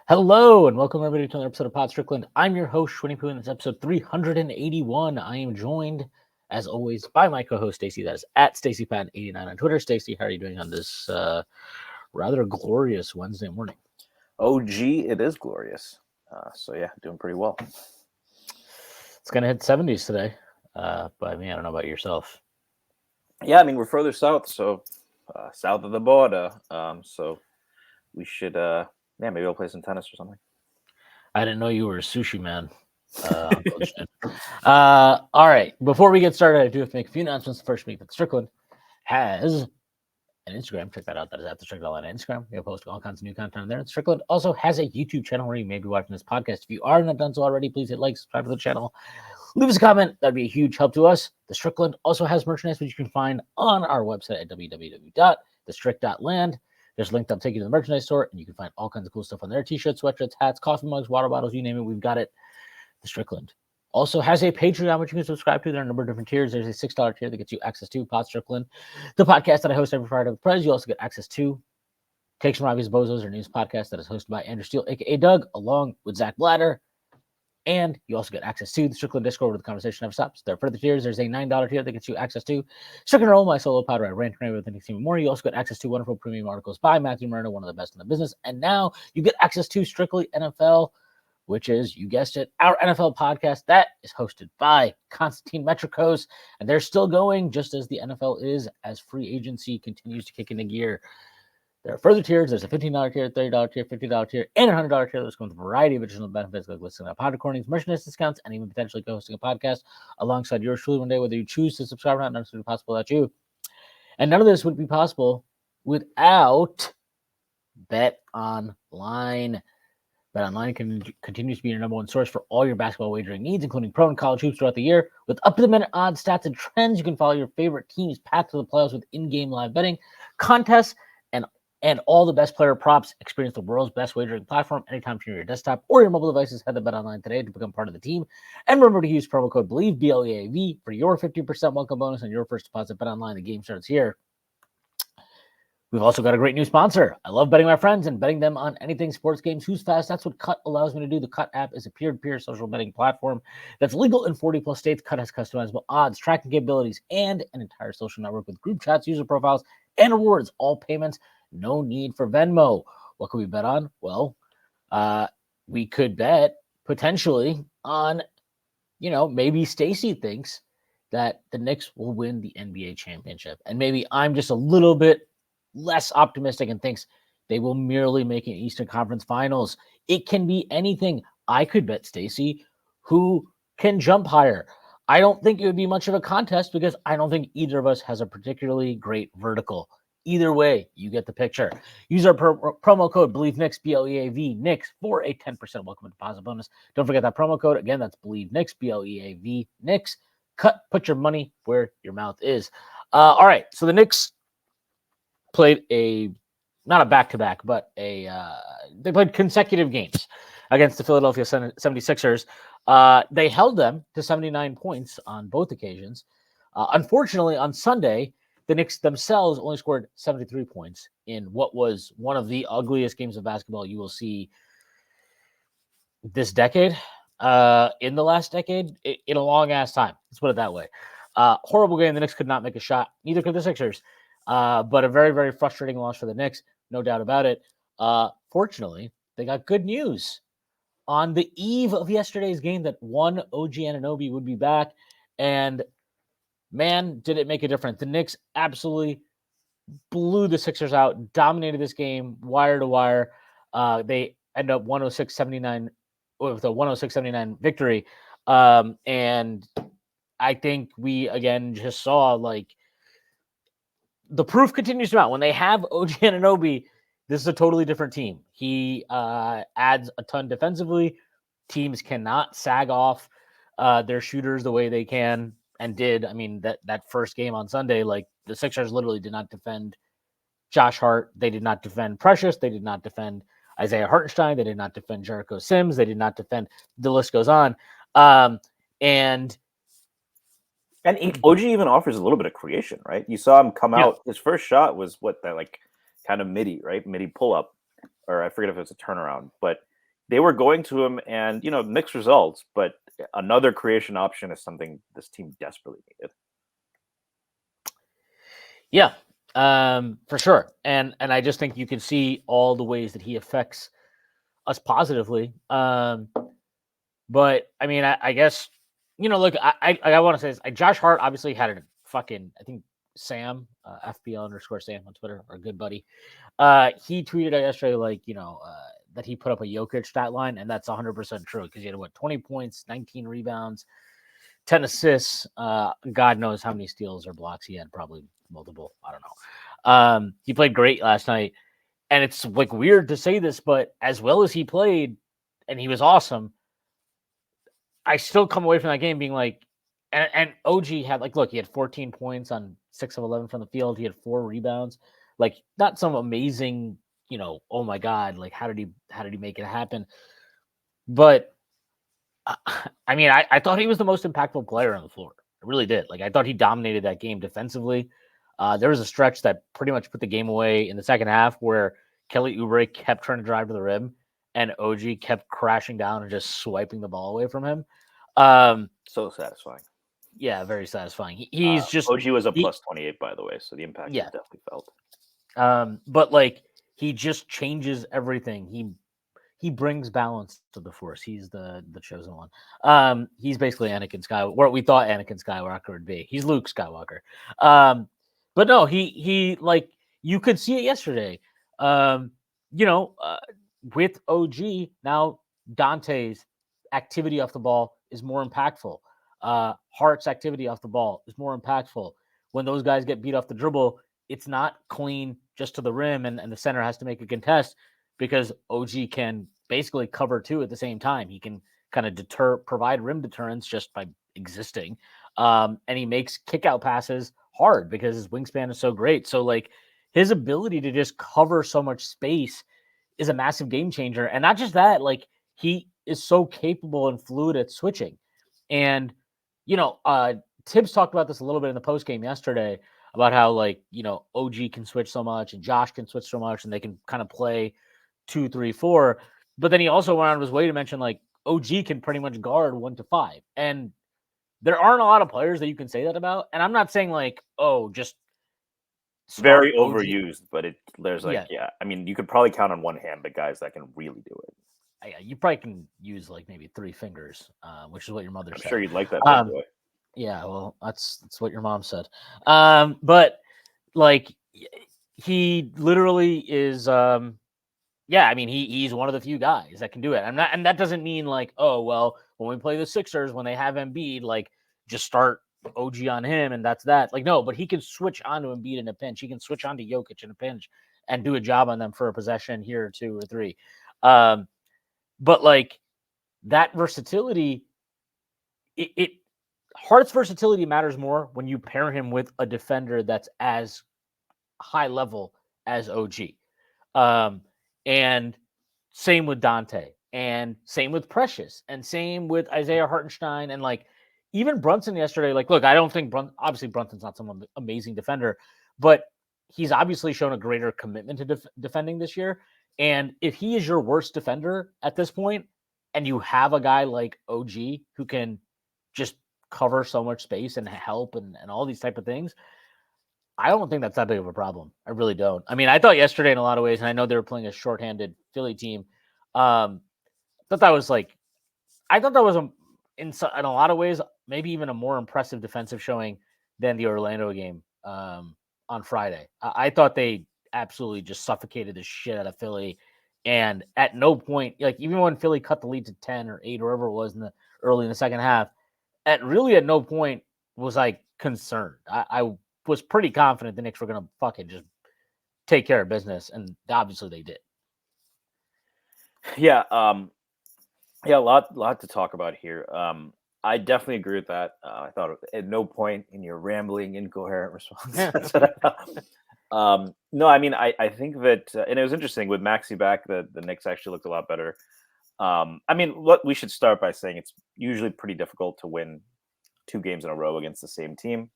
Hello and welcome everybody to another episode of Pod Strickland. I'm your host, Shwin, and it's episode 381. I am joined, as always, by my co-host, Stacy. That is at StacyPad89 on Twitter. Stacy, how are you doing on this rather glorious Wednesday morning? Oh, gee, it is glorious. Doing pretty well. It's going to hit 70s today, but I mean, I don't know about yourself. Yeah, I mean, we're further south, so south of the border. So we should, maybe we'll play some tennis or something. I didn't know you were a sushi man. All right, before we get started, I do have to make a few announcements. The first week that Strickland has an Instagram. Check that out. That is at the Strickland on Instagram. We'll post all kinds of new content there. Strickland also has a YouTube channel where you may be watching this podcast. If you are not done so already, please hit like, subscribe to the channel. Leave us a comment. That'd be a huge help to us. The Strickland also has merchandise, which you can find on our website at www.thestrick.land. There's a link that'll take you to the merchandise store, and you can find all kinds of cool stuff on there. T-shirts, sweatshirts, hats, coffee mugs, water bottles, you name it, we've got it. The Strickland also has a Patreon, which you can subscribe to. There are a number of different tiers. There's a $6 tier that gets you access to Pod Strickland, the podcast that I host every Friday with Prez. You also get access to Takes from Obvious Bozos, our news podcast that is hosted by Andrew Steele, a.k.a. Doug, along with Zach Blatter. And you also get access to the Strickland Discord where the conversation never stops. There are further tiers. There's a $9 tier that gets you access to Strickland Roll, my solo pod where I rant with the Knicks team and more. You also get access to wonderful premium articles by Matthew Murdo, one of the best in the business. And now you get access to Strictly NFL, which is, you guessed it, our NFL podcast that is hosted by Constantine Metricos. And they're still going just as the NFL is, as free agency continues to kick into gear. There are further tiers. There's a $15 tier, $30 tier, $50 tier, and a $100 tier. There's going with a variety of additional benefits like listening to pod recordings, merchandise discounts, and even potentially hosting a podcast alongside yours truly one day, whether you choose to subscribe or not. None of this would be possible without you. And none of this would be possible without Bet Online. Bet Online continues to be your number one source for all your basketball wagering needs, including pro and college hoops throughout the year. With up-to-the-minute odds, stats, and trends, you can follow your favorite team's path to the playoffs with in-game live betting, contests, and all the best player props. Experience the world's best wagering platform anytime from your desktop or your mobile devices. Head to Bet Online today to become part of the team. And remember to use promo code BELIEVE, BLEAV, for your 50% welcome bonus on your first deposit. Bet Online, the game starts here. We've also got a great new sponsor. I love betting my friends and betting them on anything sports games. Who's fast? That's what Cut allows me to do. The Cut app is a peer-to-peer social betting platform that's legal in 40+ states. Cut has customizable odds, tracking capabilities, and an entire social network with group chats, user profiles, and rewards. All payments. No need for Venmo. What could we bet on? Well, we could bet potentially on, maybe Stacy thinks that the Knicks will win the NBA championship. And maybe I'm just a little bit less optimistic and thinks they will merely make an Eastern Conference Finals. It can be anything. I could bet Stacy who can jump higher. I don't think it would be much of a contest because I don't think either of us has a particularly great vertical. Either way, you get the picture. Use our promo code BelieveKnicks, BLEAV, Knicks, for a 10% welcome deposit bonus. Don't forget that promo code. Again, that's BelieveKnicks, BLEAV, Knicks. Put your money where your mouth is. All right, so the Knicks played not a back-to-back, but they played consecutive games against the Philadelphia 76ers. They held them to 79 points on both occasions. Unfortunately, on Sunday, the Knicks themselves only scored 73 points in what was one of the ugliest games of basketball you will see this decade, in the last decade, in a long-ass time. Let's put it that way. Horrible game. The Knicks could not make a shot. Neither could the Sixers. But a very, very frustrating loss for the Knicks. No doubt about it. Fortunately, they got good news. On the eve of yesterday's game that one OG Anunoby would be back, and man, did it make a difference. The Knicks absolutely blew the Sixers out, dominated this game wire to wire. They end up 106-79 with a 106-79 victory. And I think we, again, just saw, the proof continues to mount. When they have OG Anunoby, this is a totally different team. He adds a ton defensively. Teams cannot sag off their shooters the way they can and did. I mean, that first game on Sunday, the Sixers literally did not defend Josh Hart. They did not defend Precious. They did not defend Isaiah Hartenstein. They did not defend Jericho Sims. They did not defend. The list goes on. And OG even offers a little bit of creation, right? You saw him come out. His first shot was kind of midi, right? Midi pull up, or I forget if it was a turnaround, but they were going to him, and mixed results. But another creation option is something this team desperately needed. Yeah, for sure. And I just think you can see all the ways that he affects us positively. But I mean, I guess look, I want to say this. Josh Hart obviously had a fucking, I think Sam FPL_Sam on Twitter, our good buddy. He tweeted out yesterday that he put up a Jokic stat line, and that's 100% true because he had 20 points, 19 rebounds, 10 assists. God knows how many steals or blocks he had, probably multiple. I don't know. He played great last night, and it's like weird to say this, but as well as he played, and he was awesome, I still come away from that game being like, and OG had look, he had 14 points on 6 of 11 from the field. He had 4 rebounds, not some amazing, oh my God, how did he make it happen? But I mean, I thought he was the most impactful player on the floor. I really did. I thought he dominated that game defensively. There was a stretch that pretty much put the game away in the second half where Kelly Oubre kept trying to drive to the rim and OG kept crashing down and just swiping the ball away from him. So satisfying. Yeah, very satisfying. He's just OG was a plus 28, by the way, so the impact is definitely felt. But he just changes everything. He brings balance to the Force. He's the chosen one. He's basically Anakin Skywalker. What we thought Anakin Skywalker would be. He's Luke Skywalker. But no, he you could see it yesterday. With OG now, Dante's activity off the ball is more impactful. Hart's activity off the ball is more impactful. When those guys get beat off the dribble, it's not clean just to the rim, and the center has to make a contest because OG can basically cover 2 at the same time. He can kind of provide rim deterrence just by existing. And he makes kick out passes hard because his wingspan is so great. So his ability to just cover so much space is a massive game changer. And not just that, he is so capable and fluid at switching. And, Tibbs talked about this a little bit in the post game yesterday about how OG can switch so much and Josh can switch so much and they can kind of play 2, 3, 4. But then he also went out of his way to mention OG can pretty much guard 1 to 5. And there aren't a lot of players that you can say that about. And I'm not saying just very OG. overused, but there's I mean, you could probably count on one hand the guys that can really do it. Yeah, you probably can use maybe 3 fingers, which is what your mother said. I'm sure you'd like that, boy. Yeah, well, that's what your mom said. But he literally is. Yeah, I mean, he's one of the few guys that can do it. And that doesn't mean oh well, when we play the Sixers, when they have Embiid, just start OG on him and that's that. No, but he can switch onto Embiid in a pinch. He can switch onto Jokic in a pinch and do a job on them for a possession here or 2 or 3. But that versatility, Hart's versatility matters more when you pair him with a defender that's as high level as OG. And same with Dante, and same with Precious, and same with Isaiah Hartenstein, and even Brunson yesterday. Look, I don't think obviously Brunson's not some amazing defender, but he's obviously shown a greater commitment to defending this year. And if he is your worst defender at this point, and you have a guy like OG who can just cover so much space and help and all these type of things, I don't think that's that big of a problem. I really don't. I mean, I thought yesterday in a lot of ways, and I know they were playing a shorthanded Philly team. I thought that was in a lot of ways, maybe even a more impressive defensive showing than the Orlando game on Friday. I thought they absolutely just suffocated the shit out of Philly. And at no point, even when Philly cut the lead to 10 or 8 or whatever it was early in the second half, at no point was I concerned. I was pretty confident the Knicks were going to fucking just take care of business, and obviously they did. Yeah, a lot to talk about here. I definitely agree with that. I thought at no point in your rambling, incoherent response. No, I mean, I think that, and it was interesting with Maxey back, the Knicks actually looked a lot better. I mean, what we should start by saying it's usually pretty difficult to win 2 games in a row against the same team.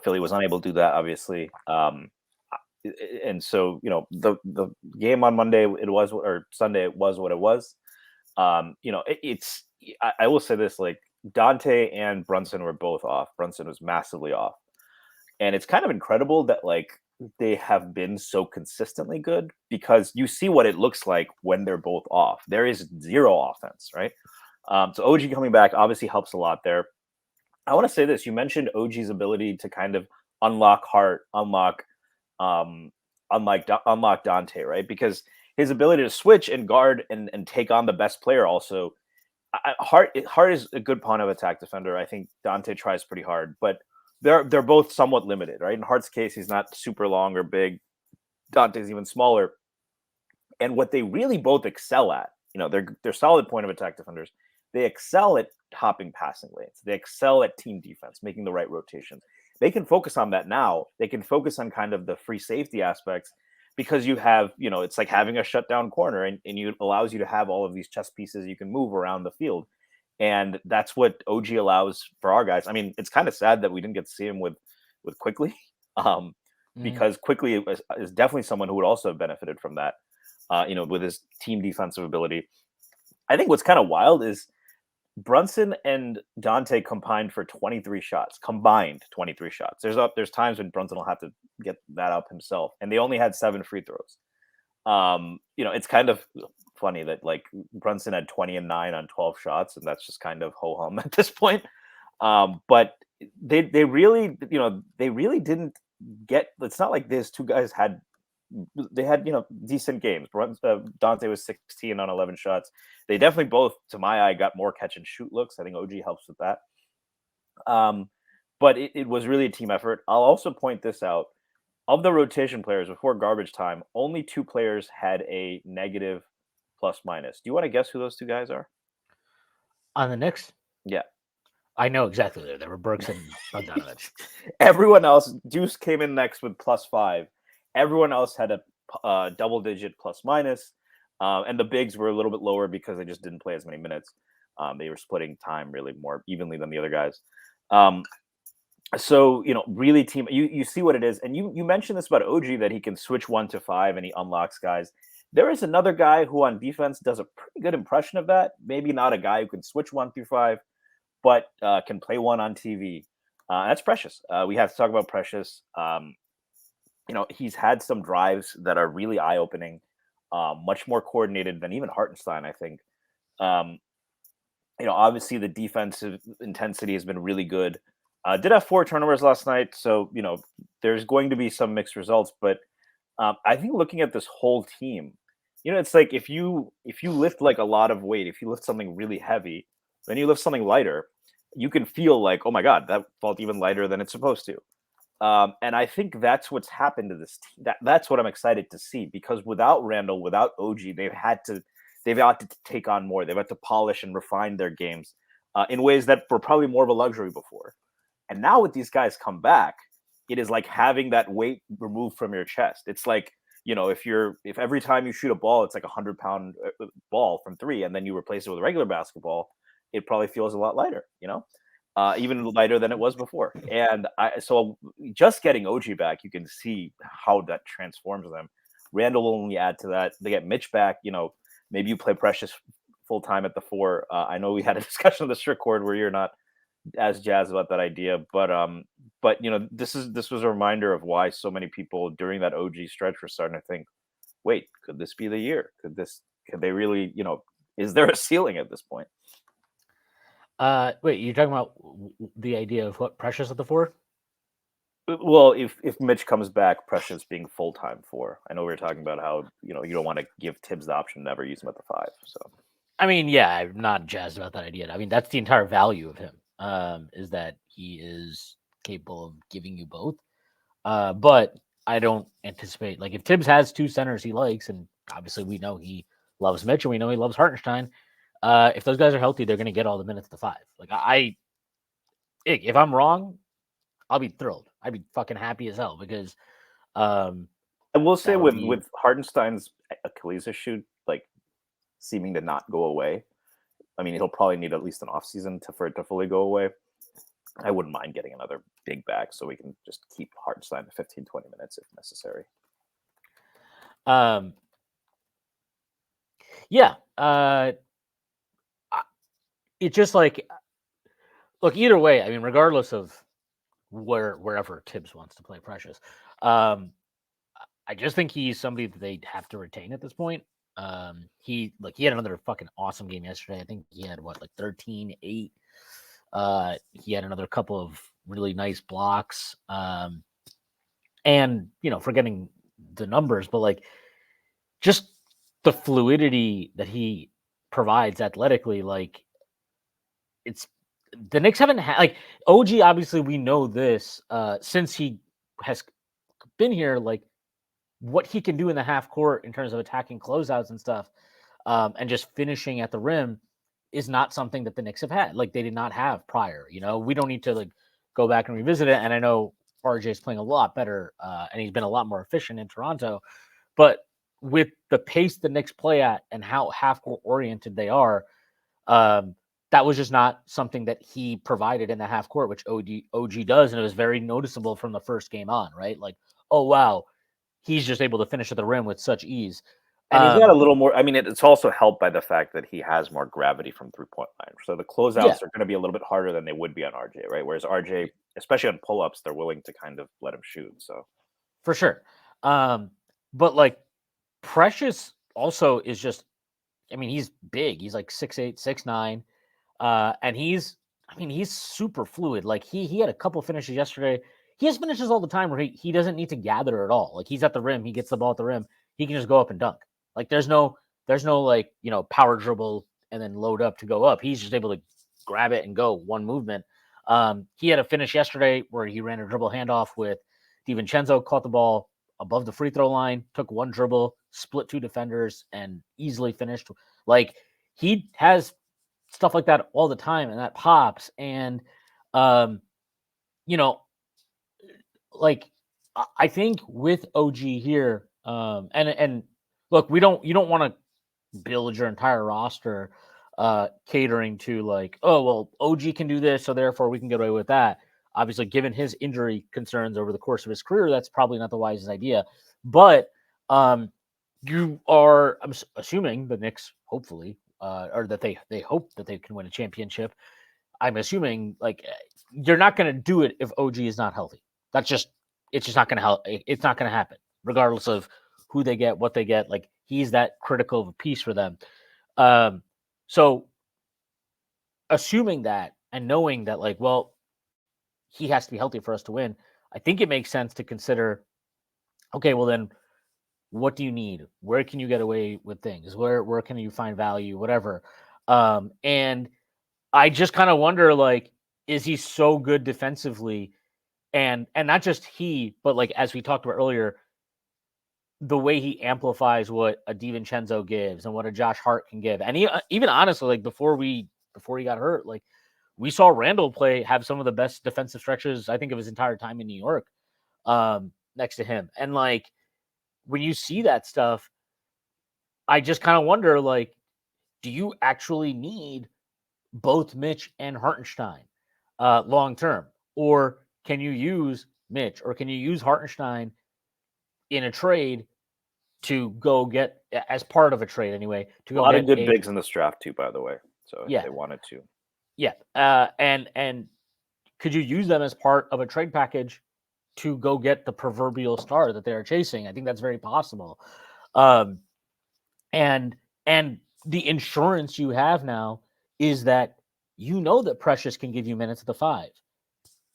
Philly was unable to do that, obviously. and so the game on Monday or Sunday it was what it was. I will say this, like Dante and Brunson were both off. Brunson was massively off, and it's kind of incredible that like they have been so consistently good because you see what it looks like when they're both off. There is zero offense, right? So OG coming back obviously helps a lot there. I want to say this. You mentioned OG's ability to kind of unlock Hart, unlock Dante, right? Because his ability to switch and guard and take on the best player also. Hart is a good point of attack defender. I think Dante tries pretty hard, but they're both somewhat limited, right? In Hart's case, he's not super long or big. Dante's even smaller. And what they really both excel at, they're solid point of attack defenders. They excel at hopping passing lanes. They excel at team defense, making the right rotations. They can focus on that now. They can focus on kind of the free safety aspects because you have, it's like having a shutdown corner and it allows you to have all of these chess pieces you can move around the field. And that's what OG allows for our guys. I mean, it's kind of sad that we didn't get to see him with Quickly because Quickly is definitely someone who would also have benefited from that, with his team defensive ability. I think what's kind of wild is Brunson and Dante combined for 23 shots. There's times when Brunson will have to get that up himself, and they only had 7 free throws. It's kind of funny that like Brunson had 20 and 9 on 12 shots, and that's just kind of ho hum at this point. But they really didn't get. It's not like these two guys had. They had decent games. Dante was 16 on 11 shots. They definitely both, to my eye, got more catch and shoot looks. I think OG helps with that. But it was really a team effort. I'll also point this out. Of the rotation players before garbage time, only 2 players had a negative plus minus. Do you want to guess who those 2 guys are? On the Knicks? Yeah. I know exactly who they were. Burks and Bogdanovich. Everyone else, Deuce came in next with +5. Everyone else had a double-digit plus minus, and the bigs were a little bit lower because they just didn't play as many minutes. They were splitting time really more evenly than the other guys. So really team. You see what it is, and you mentioned this about OG that he can switch 1 to 5 and he unlocks guys. There is another guy who on defense does a pretty good impression of that. Maybe not a guy who can switch 1 through 5, but can play 1 on TV. That's Precious. We have to talk about Precious. He's had some drives that are really eye-opening, much more coordinated than even Hartenstein, I think. Obviously the defensive intensity has been really good. Did have 4 turnovers last night, so there's going to be some mixed results. But I think looking at this whole team, it's like if you lift like a lot of weight, if you lift something really heavy, then you lift something lighter, you can feel like, oh my God, that felt even lighter than it's supposed to. And I think that's what's happened to this team. That's what I'm excited to see, because without Randle, without OG, they've had to take on more. They've had to polish and refine their games in ways that were probably more of a luxury before. And now with these guys come back, it is like having that weight removed from your chest. It's like, if every time you shoot a ball, it's like 100-pound ball from 3, and then you replace it with a regular basketball, it probably feels a lot lighter, even lighter than it was before. And so just getting OG back, you can see how that transforms them. Randle will only add to that. They get Mitch back. Maybe you play Precious full time at the 4. I know we had a discussion on the Strickland where you're not as jazzed about that idea, but this was a reminder of why so many people during that OG stretch were starting to think, wait, could this be the year? Could they really, is there a ceiling at this point? Wait, you're talking about the idea of what Precious at the 4? Well, if Mitch comes back, Precious being full-time 4. I know we were talking about how, you don't want to give Tibbs the option to never use him at the 5. So, I mean, yeah, I'm not jazzed about that idea. I mean, that's the entire value of him, is that he is capable of giving you both. But I don't anticipate, like, if Tibbs has 2 centers he likes, and obviously we know he loves Mitch and we know he loves Hartenstein, if those guys are healthy, they're going to get all the minutes at the 5. Like, if I'm wrong, I'll be thrilled. I'd be fucking happy as hell, because I will say with Hartenstein's Achilles issue, like, seeming to not go away, I mean, he'll probably need at least an offseason for it to fully go away. I wouldn't mind getting another big back so we can just keep Hartenstein to 15-20 minutes if necessary. Yeah. It's just like, look, either way, I mean, regardless of wherever Tibbs wants to play Precious, I just think he's somebody that they have to retain at this point. He had another fucking awesome game yesterday. I think he had 13, 8. He had another couple of really nice blocks. And forgetting the numbers, but like just the fluidity that he provides athletically, like it's the Knicks haven't had like OG. Obviously, we know this since he has been here. Like what he can do in the half court in terms of attacking closeouts and stuff, and just finishing at the rim is not something that the Knicks have had. Like they did not have prior. We don't need to like go back and revisit it. And I know RJ is playing a lot better, and he's been a lot more efficient in Toronto. But with the pace the Knicks play at and how half court oriented they are, that was just not something that he provided in the half court, which OG does, and it was very noticeable from the first game on. Right, like, oh wow, he's just able to finish at the rim with such ease. And he's got a little more. I mean, it's also helped by the fact that he has more gravity from 3-point line. So the closeouts are going to be a little bit harder than they would be on RJ, right? Whereas RJ, especially on pull-ups, they're willing to kind of let him shoot. So for sure. But like Precious also is just, I mean, he's big. He's like 6'8", 6'9", and he's super fluid. Like he had a couple finishes yesterday. He has finishes all the time where he doesn't need to gather at all. Like he's at the rim, he gets the ball at the rim, he can just go up and dunk. Like there's no like power dribble and then load up to go up. He's just able to grab it and go one movement. He had a finish yesterday where he ran a dribble handoff with DiVincenzo, caught the ball above the free throw line, took one dribble, split two defenders, and easily finished. Like he has stuff like that all the time, and that pops. And like I think with OG here, and look, you don't want to build your entire roster catering to like, oh well, OG can do this, so therefore we can get away with that. Obviously, given his injury concerns over the course of his career, that's probably not the wisest idea. But you are, I'm assuming the Knicks, hopefully, or that they hope that they can win a championship. I'm assuming like you're not going to do it if OG is not healthy. It's just not going to help. It's not going to happen, regardless of who they get, what they get. Like he's that critical of a piece for them. So assuming that and knowing that, like, well, he has to be healthy for us to win, I think it makes sense to consider, okay, well then what do you need? Where can you get away with things? Where can you find value? Whatever. And I just kind of wonder, like, is he so good defensively? And not just he, but like as we talked about earlier, the way he amplifies what a DiVincenzo gives and what a Josh Hart can give. And even honestly, like before he got hurt, like we saw Randle have some of the best defensive stretches, I think, of his entire time in New York, next to him. And like when you see that stuff, I just kind of wonder, like, do you actually need both Mitch and Hartenstein long term? Or can you use Mitch or can you use Hartenstein in a trade to go get, as part of a trade anyway, to go a lot get of good bigs in this draft too, by the way. So if they wanted to. Yeah. And could you use them as part of a trade package to go get the proverbial star that they are chasing? I think that's very possible. And the insurance you have now is that that Precious can give you minutes at the 5,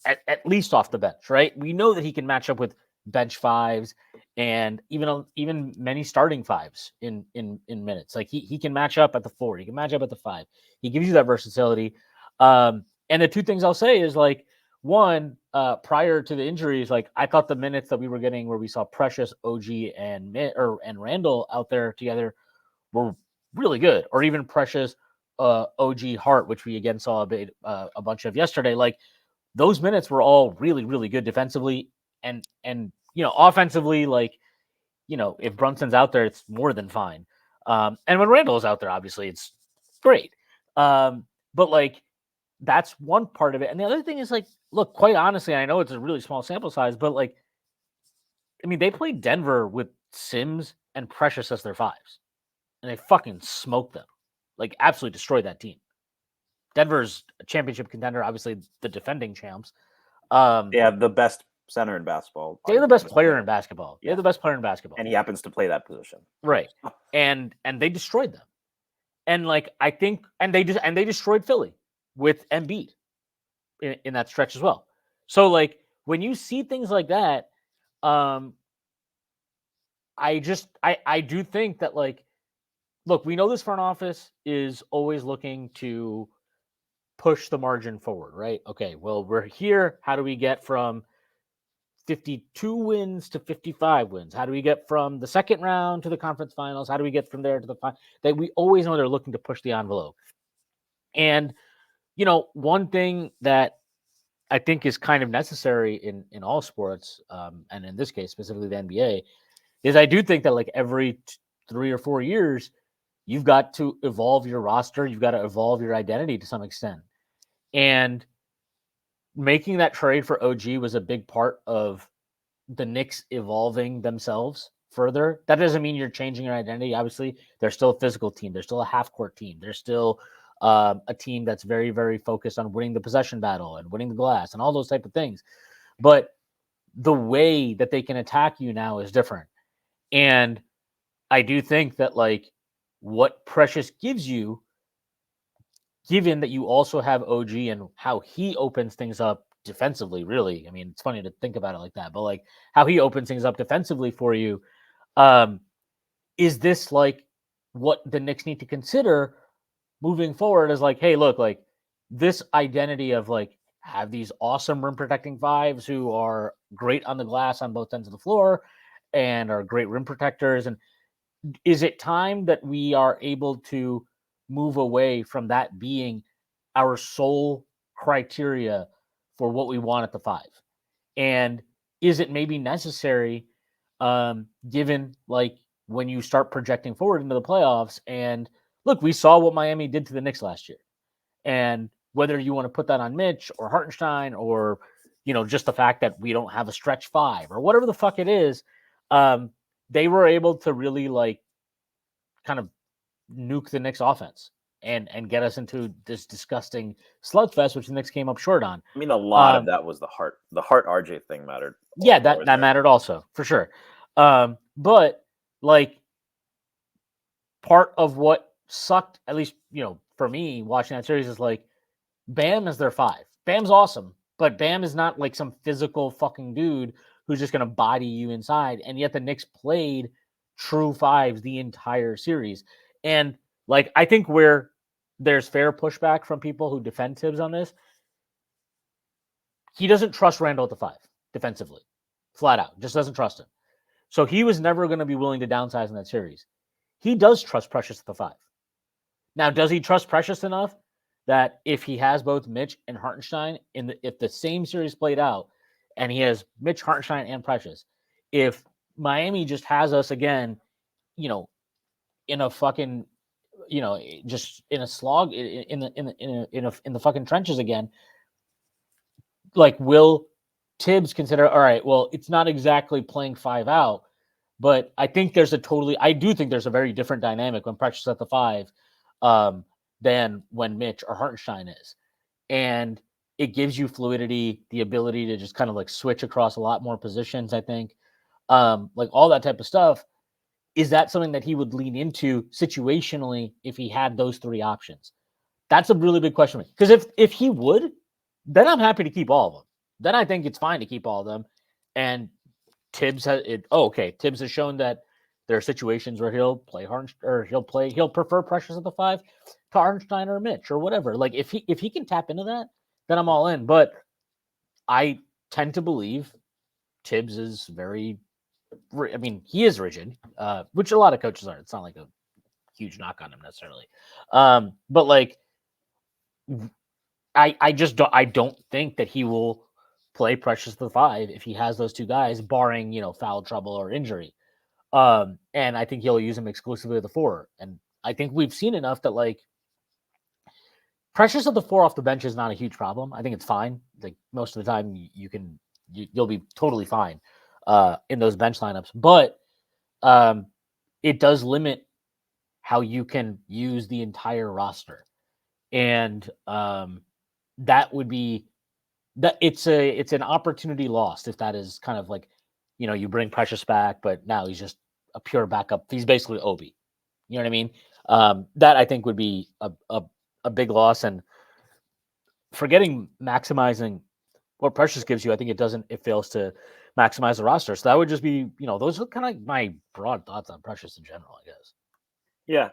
at least off the bench, right? We know that he can match up with bench 5s and even many starting 5s in minutes. Like he can match up at the 4, he can match up at the 5. He gives you that versatility. And the two things I'll say is, like, one, prior to the injuries, like I thought the minutes that we were getting where we saw Precious, OG, and Randle out there together were really good, or even Precious, OG, Hart, which we again saw a bunch of yesterday. Like those minutes were all really, really good defensively, and offensively, like if Brunson's out there, it's more than fine. And when Randle is out there, obviously it's great. But like that's one part of it, and the other thing is, like, look, quite honestly, I know it's a really small sample size, but like, I mean, they played Denver with Sims and Precious as their fives, and they fucking smoked them, like absolutely destroyed that team. Denver's a championship contender, obviously the defending champs. They have the best center in basketball. They're the best player in basketball. Yeah. They're the best player in basketball, and he happens to play that position, right? And they destroyed them, and like I think, and they destroyed Philly with Embiid in that stretch as well. So like when you see things like that, I do think that, like, look, we know this front office is always looking to push the margin forward, right? Okay, well, we're here. How do we get from 52 wins to 55 wins? How do we get from the second round to the conference finals? How do we get from there to the final? That we always know they're looking to push the envelope. And, you know, one thing that I think is kind of necessary in all sports, and in this case, specifically the NBA, is I do think that like every 3 or 4 years, you've got to evolve your roster. You've got to evolve your identity to some extent. And making that trade for OG was a big part of the Knicks evolving themselves further. That doesn't mean you're changing your identity. Obviously, they're still a physical team. They're still a half-court team. They're still a team that's very, very focused on winning the possession battle and winning the glass and all those type of things. But the way that they can attack you now is different. And I do think that, like, what Precious gives you, given that you also have OG and how he opens things up defensively, really. I mean, it's funny to think about it like that, but like how he opens things up defensively for you, is this like what the Knicks need to consider moving forward? Is like, hey, look, like this identity of like have these awesome rim protecting fives who are great on the glass on both ends of the floor and are great rim protectors. And is it time that we are able to move away from that being our sole criteria for what we want at the five? And is it maybe necessary, given like when you start projecting forward into the playoffs? And look, we saw what Miami did to the Knicks last year. And whether you want to put that on Mitch or Hartenstein or, you know, just the fact that we don't have a stretch five or whatever the fuck it is, they were able to really like kind of nuke the Knicks offense and get us into this disgusting slugfest, which the Knicks came up short on. I mean, a lot of that was the heart. The heart RJ thing mattered. Yeah, that mattered also, for sure. But like part of what sucked, at least, you know, for me watching that series, is like Bam is their five. Bam's awesome, but Bam is not like some physical fucking dude who's just going to body you inside. And yet the Knicks played true fives the entire series. And like, I think where there's fair pushback from people who defend Tibbs on this, he doesn't trust Randle at the five defensively, flat out, just doesn't trust him. So he was never going to be willing to downsize in that series. He does trust Precious at the five. Now, does he trust Precious enough that if he has both Mitch and Hartenstein, if the same series played out and he has Mitch, Hartenstein, and Precious, if Miami just has us again, you know, in a fucking, you know, just in a slog in the fucking trenches again, like, will Tibbs consider, all right, well, it's not exactly playing five out, but I do think there's a very different dynamic when Precious at the five than when Mitch or Hartenstein is. And it gives you fluidity, the ability to just kind of like switch across a lot more positions, I think. Like all that type of stuff. Is that something that he would lean into situationally if he had those three options? That's a really big question. Because if he would, then I'm happy to keep all of them. Then I think it's fine to keep all of them. And Tibbs Tibbs has shown that there are situations where he'll play he'll prefer Precious at the five to Hartenstein or Mitch or whatever. Like if he can tap into that, then I'm all in. But I tend to believe Tibbs is he is rigid, which a lot of coaches are. It's not like a huge knock on him necessarily. But like, I don't think that he will play Precious to the five if he has those two guys, barring, you know, foul trouble or injury. And I think he'll use him exclusively at the four. And I think we've seen enough that like Precious at the four off the bench is not a huge problem. I think it's fine. Like most of the time you'll be totally fine in those bench lineups. But it does limit how you can use the entire roster, and that would be that it's an opportunity lost if that is kind of like, you bring Precious back, but now he's just a pure backup. He's basically Obi. You know what I mean? That I think would be a big loss, and forgetting maximizing what Precious gives you, I think it fails to maximize the roster. So that would just be, those are kind of like my broad thoughts on Precious in general, I guess. Yeah.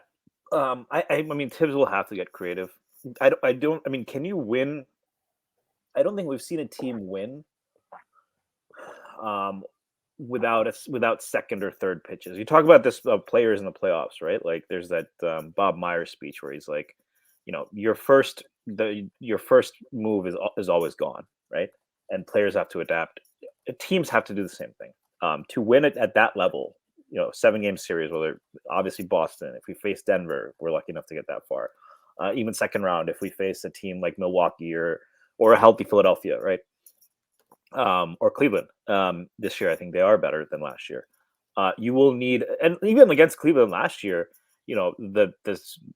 I mean, Tibbs will have to get creative. I don't. I mean, can you win? I don't think we've seen a team win without second or third pitches. You talk about this players in the playoffs, right? Like there's that Bob Myers speech where he's like, your first move is always gone, right? And players have to adapt. Teams have to do the same thing to win it at that level. 7-game series, whether obviously Boston, if we face Denver, we're lucky enough to get that far. Even second round, if we face a team like Milwaukee or a healthy Philadelphia, right? Or Cleveland this year, I think they are better than last year. You will need, and even against Cleveland last year,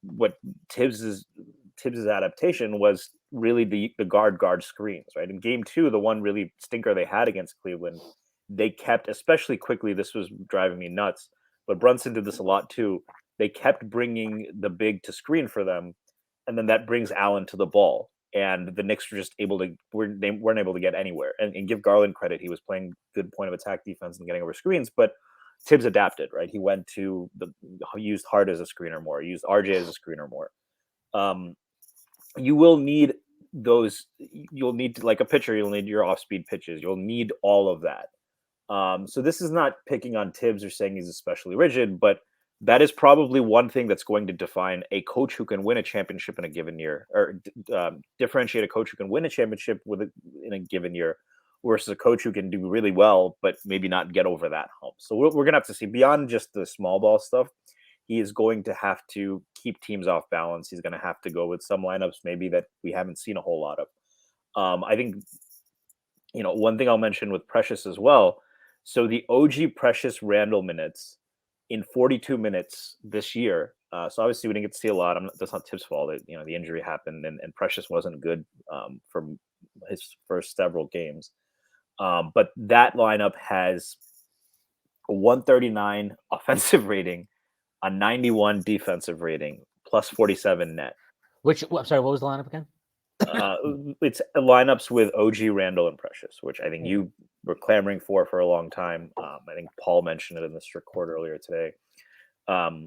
what Tibbs's adaptation was really the guard screens, right? In game 2, the one really stinker they had against Cleveland, they kept, especially quickly, this was driving me nuts, but Brunson did this a lot too. They kept bringing the big to screen for them, and then that brings Allen to the ball. And the Knicks were just they weren't able to get anywhere. And give Garland credit, he was playing good point of attack defense and getting over screens, but Tibbs adapted, right? He went to used Hart as a screener more, used RJ as a screener more. You will need those. You'll need, like a pitcher, you'll need your off-speed pitches. You'll need all of that. So this is not picking on Tibbs or saying he's especially rigid, but that is probably one thing that's going to define a coach who can win a championship in a given year, or differentiate a coach who can win a championship in a given year versus a coach who can do really well, but maybe not get over that hump. So we're going to have to see beyond just the small ball stuff. He is going to have to keep teams off balance. He's going to have to go with some lineups maybe that we haven't seen a whole lot of. I think, one thing I'll mention with Precious as well. So the OG Precious Randle minutes in 42 minutes this year. So obviously we didn't get to see a lot. That's not Tibbs' fault. The injury happened and Precious wasn't good for his first several games. But that lineup has a 139 offensive rating, a 91 defensive rating, plus 47 net. I'm sorry, what was the lineup again? It's lineups with OG, Randle, and Precious, which I think you were clamoring for a long time. I think Paul mentioned it in the strict court earlier today. How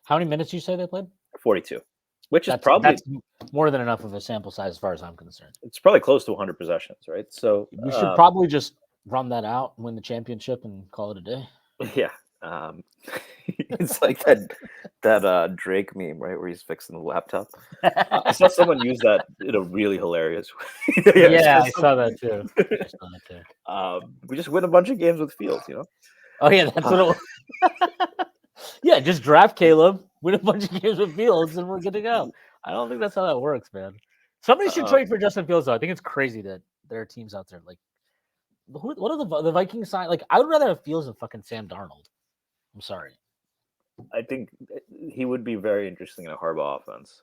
many minutes did you say they played? 42, which is that's more than enough of a sample size as far as I'm concerned. It's probably close to 100 possessions, right? So we should probably just run that out, win the championship, and call it a day. Yeah. It's like that Drake meme, right, where he's fixing the laptop. I saw someone use that in a really hilarious way. I saw that too. We just win a bunch of games with Fields, Oh yeah, that's what it was. Yeah, just draft Caleb, win a bunch of games with Fields, and we're good to go. I don't think that's how that works, man. Somebody should trade for Justin Fields, though. I think it's crazy that there are teams out there like, what are the Vikings sign? Like, I would rather have Fields than fucking Sam Darnold. I'm sorry. I think he would be very interesting in a Harbaugh offense.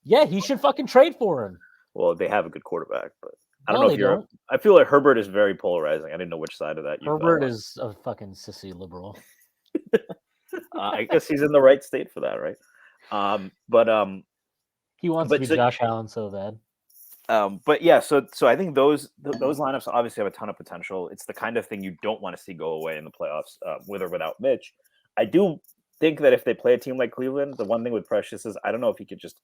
Yeah, he should fucking trade for him. Well, they have a good quarterback, but I don't know if you're. I feel like Herbert is very polarizing. I didn't know which side of that you. Herbert is a fucking sissy liberal. I guess he's in the right state for that, right? He wants to be Josh Allen so bad. But yeah, so I think those lineups obviously have a ton of potential. It's the kind of thing you don't want to see go away in the playoffs, with or without Mitch. I do think that if they play a team like Cleveland, the one thing with Precious is I don't know if he could just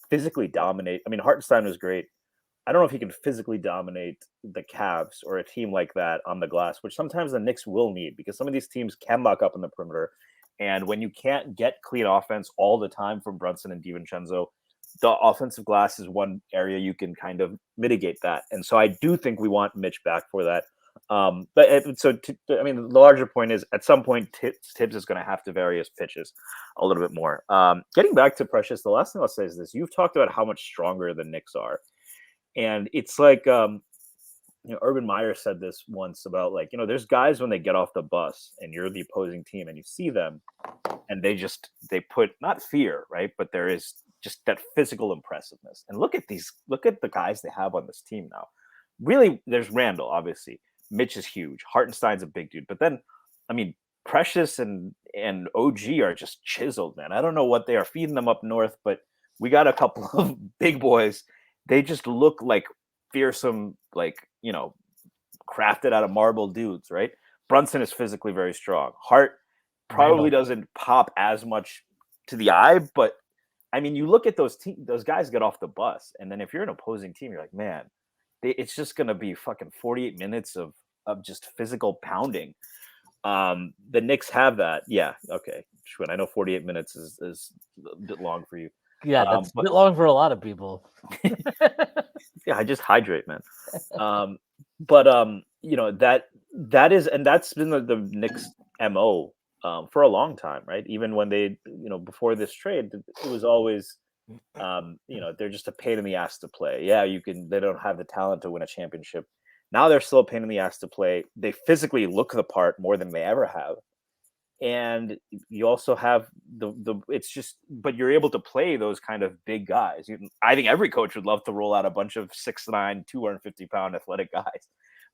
physically dominate. I mean, Hartenstein was great. I don't know if he can physically dominate the Cavs or a team like that on the glass, which sometimes the Knicks will need because some of these teams can lock up in the perimeter. And when you can't get clean offense all the time from Brunson and DiVincenzo, the offensive glass is one area you can kind of mitigate that. And so I do think we want Mitch back for that. The larger point is at some point Tibbs is going to have to vary his pitches a little bit more. Getting back to Precious, the last thing I'll say is this. You've talked about how much stronger the Knicks are. And it's like Urban Meyer said this once about like, there's guys when they get off the bus and you're the opposing team and you see them and they put not fear, right? But there is just that physical impressiveness. And look at the guys they have on this team now. Really, there's Randle, obviously. Mitch is huge. Hartenstein's a big dude. But then, I mean, Precious and OG are just chiseled, man. I don't know what they are feeding them up north, but we got a couple of big boys. They just look like fearsome, like, crafted out of marble dudes, right? Brunson is physically very strong. Hart probably doesn't pop as much to the eye, but I mean, you look at those guys get off the bus, and then if you're an opposing team, you're like, man, it's just gonna be fucking 48 minutes of just physical pounding. The Knicks have that. Yeah, okay. Shwin, I know 48 minutes is a bit long for you. Yeah, that's a bit long for a lot of people. Yeah, I just hydrate, man. But that is, and that's been the Knicks MO for a long time, right? Even when they, before this trade, it was always, they're just a pain in the ass to play. Yeah, they don't have the talent to win a championship. Now they're still a pain in the ass to play. They physically look the part more than they ever have. And you also have it's just, but you're able to play those kind of big guys. I think every coach would love to roll out a bunch of 6'9", 250-pound athletic guys,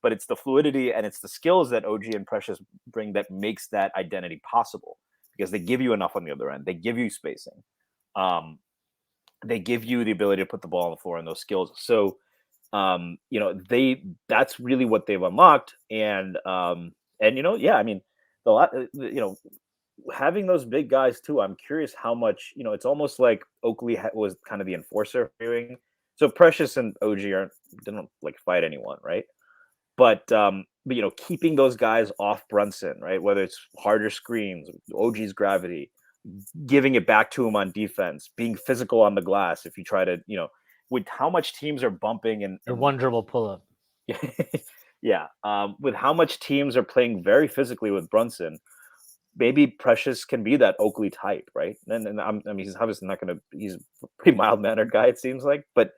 but it's the fluidity and it's the skills that OG and Precious bring that makes that identity possible, because they give you enough on the other end. They give you spacing. They give you the ability to put the ball on the floor and those skills. So, that's really what they've unlocked. And yeah, I mean, a lot, having those big guys too. I'm curious how much, it's almost like Oakley was kind of the enforcer doing. So Precious and OG didn't like fight anyone, right? But keeping those guys off Brunson, right? Whether it's harder screens, OG's gravity, giving it back to him on defense, being physical on the glass. If you try to, with how much teams are bumping and one dribble pull up. Yeah. With how much teams are playing very physically with Brunson, maybe Precious can be that Oakley type, right? And I mean, he's obviously not going to. He's a pretty mild-mannered guy, it seems like, but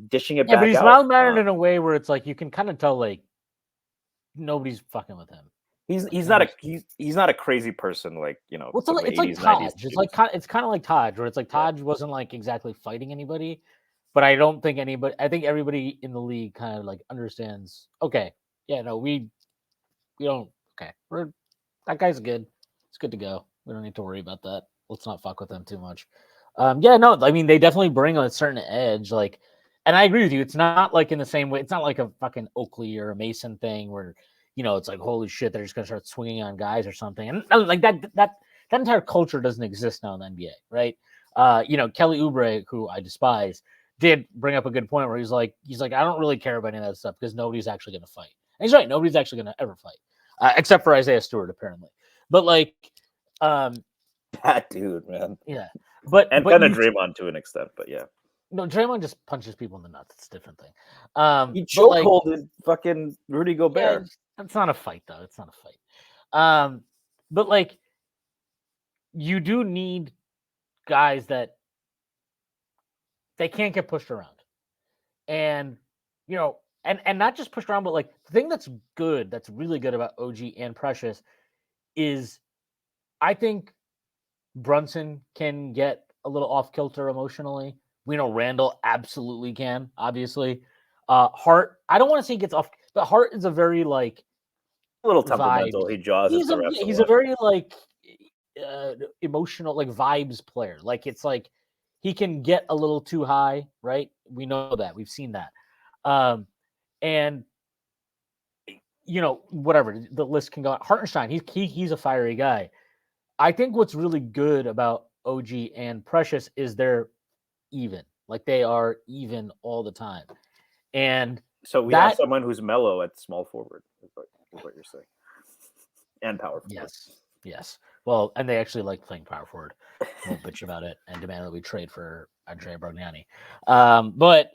dishing it back. But he's out. mild-mannered in a way where it's like you can kind of tell like nobody's fucking with him. He's not a crazy person, like Well, it's like 80s, Taj. 90s It's kind of like Taj, where it's like Taj wasn't like exactly fighting anybody. But I don't think anybody. I think everybody in the league kind of like understands. Okay, yeah, no, we don't. Okay, that guy's good. It's good to go. We don't need to worry about that. Let's not fuck with them too much. Yeah, no, I mean they definitely bring a certain edge. Like, and I agree with you. It's not like in the same way. It's not like a fucking Oakley or a Mason thing where it's like holy shit, they're just gonna start swinging on guys or something. And like that entire culture doesn't exist now in the NBA, right? Kelly Oubre, who I despise, did bring up a good point where he's like, I don't really care about any of that stuff because nobody's actually going to fight. And he's right. Nobody's actually going to ever fight, except for Isaiah Stewart, apparently. But like, that dude, man. Yeah. But kind of Draymond to an extent, but yeah. No, Draymond just punches people in the nuts. It's a different thing. He chokeholded fucking Rudy Gobert. Yeah, that's not a fight, though. It's not a fight. But like, you do need guys that they can't get pushed around. And, and not just pushed around, but like the thing that's really good about OG and Precious is I think Brunson can get a little off kilter emotionally. We know Randle absolutely can, obviously. Hart, I don't want to say he gets off, but Hart is a very like a little temperamental. He jaws at the rest. He's a very like emotional, like vibes player. Like it's like he can get a little too high, right? We know that. We've seen that. And whatever, the list can go on. Hartenstein, he's a fiery guy. I think what's really good about OG and Precious is they're even. Like they are even all the time. And so we have someone who's mellow at small forward, is what you're saying. And power forward. Yes. Well, and they actually like playing power forward. Won't bitch about it and demand that we trade for RJ Barrett. But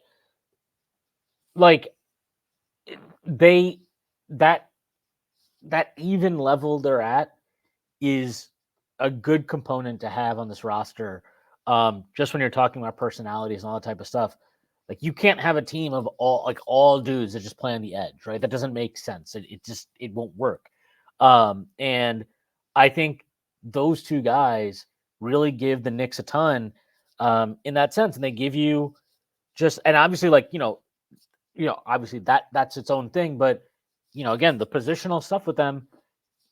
like that even level they're at is a good component to have on this roster. Just when you're talking about personalities and all that type of stuff, Like you can't have a team of all dudes that just play on the edge, right? That doesn't make sense. It won't work. And I think those two guys really give the Knicks a ton in that sense, and they give you just and obviously like obviously that's its own thing, but again the positional stuff with them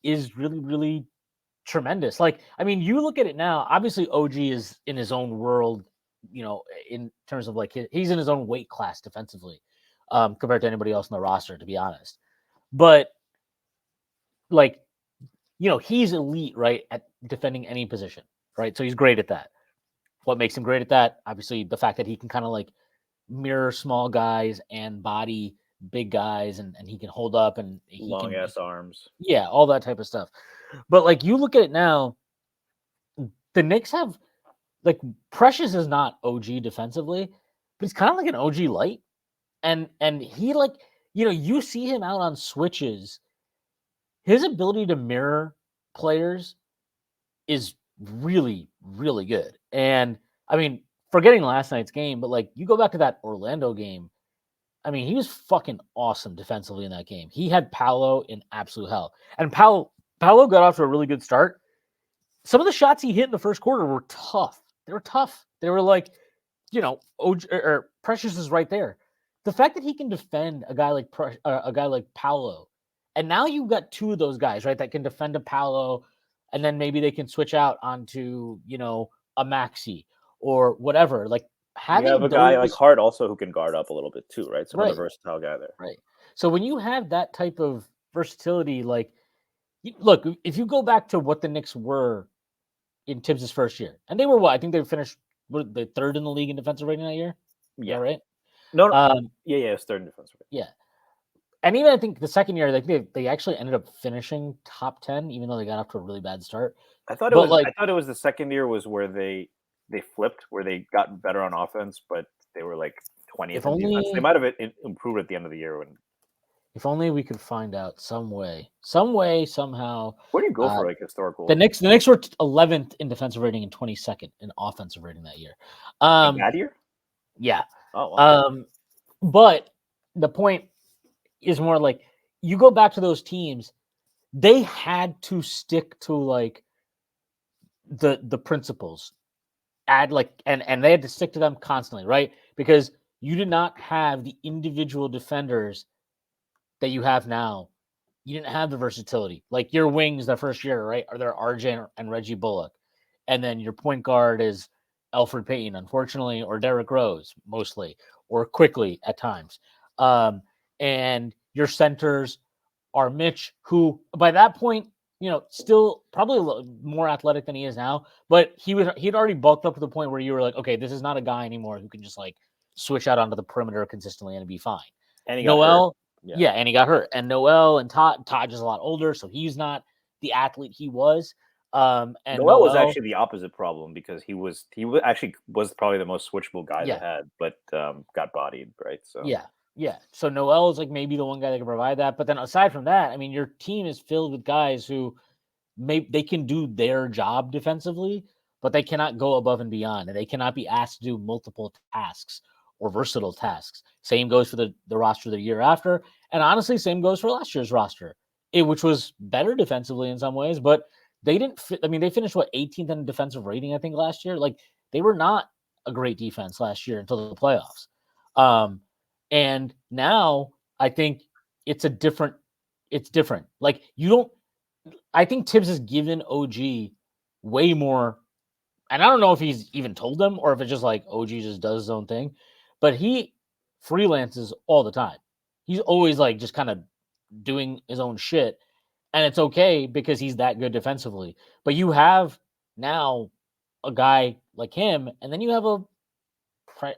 is really really tremendous. Like I mean, you look at it now. Obviously, OG is in his own world. In terms of like he's in his own weight class defensively, compared to anybody else on the roster, to be honest. But like he's elite, right, at defending any position, right? So he's great at that. What makes him great at that? Obviously, the fact that he can kind of like mirror small guys and body big guys, and he can hold up and he long ass arms. Yeah, all that type of stuff. But like you look at it now, the Knicks have like Precious is not OG defensively, but he's kind of like an OG light, and he like you see him out on switches. His ability to mirror players is really, really good. And I mean, forgetting last night's game, but like you go back to that Orlando game, I mean, he was fucking awesome defensively in that game. He had Paolo in absolute hell. And Paolo got off to a really good start. Some of the shots he hit in the first quarter were tough. They were tough. They were like, Precious is right there. The fact that he can defend a guy like Paolo, and now you've got two of those guys, right, that can defend a Paolo, and then maybe they can switch out onto, a Maxi or whatever. Like having you have a guy like Hart also who can guard up a little bit too, right? So another versatile guy there. Right. So when you have that type of versatility, like, look, if you go back to what the Knicks were in Tibbs' first year, and they were what? I think they finished the third in the league in defensive rating that year. Yeah. Right. No. Yeah. It's third in defensive rating. Yeah. And even I think the second year, like they actually ended up finishing top 10, even though they got off to a really bad start. I thought it was the second year was where they flipped, where they got better on offense, but they were like 20th in defense. They might have improved at the end of the year. If only we could find out some way, somehow. Where do you go for like historical? The Knicks were 11th in defensive rating and 22nd in offensive rating that year. That year? Yeah. Oh, wow. But the point is more like you go back to those teams, they had to stick to like the principles. And they had to stick to them constantly, right? Because you did not have the individual defenders that you have now. You didn't have the versatility. Like your wings the first year, right? Are there RJ and Reggie Bullock? And then your point guard is Alfred Payton, unfortunately, or Derrick Rose, mostly, or Quickly at times. And your centers are Mitch, who by that point, still probably a little more athletic than he is now, but he'd already bulked up to the point where you were like, okay, this is not a guy anymore who can just like switch out onto the perimeter consistently and be fine. And he Noel, and he got hurt. And Noel and Todd is a lot older, so he's not the athlete he was. And Noel was actually the opposite problem because he was probably the most switchable guy they had, but got bodied, right? So yeah. So Noel is like maybe the one guy that can provide that. But then aside from that, I mean, your team is filled with guys who they can do their job defensively, but they cannot go above and beyond, and they cannot be asked to do multiple tasks or versatile tasks. Same goes for the roster the year after, and honestly, same goes for last year's roster, which was better defensively in some ways, but they didn't fit. I mean, they finished 18th in defensive rating, I think, last year. Like they were not a great defense last year until the playoffs. And now I think it's different. Like I think Tibbs has given OG way more, and I don't know if he's even told them or if it's just like OG just does his own thing, but he freelances all the time. He's always like just kind of doing his own shit, and it's okay because he's that good defensively. But you have now a guy like him, and then you have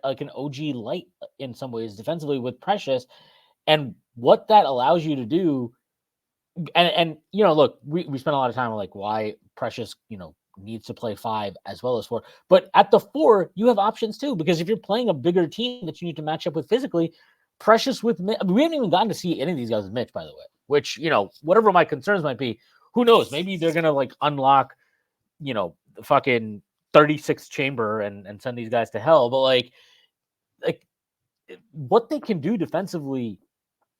like an OG light in some ways defensively with Precious, and what that allows you to do. And look, we spent a lot of time on like why Precious, needs to play 5 as well as 4. But at the 4, you have options too, because if you're playing a bigger team that you need to match up with physically, Precious with Mitch, we haven't even gotten to see any of these guys with Mitch, by the way, which, whatever my concerns might be, who knows? Maybe they're going to like unlock, the fucking 36th chamber and send these guys to hell. But like what they can do defensively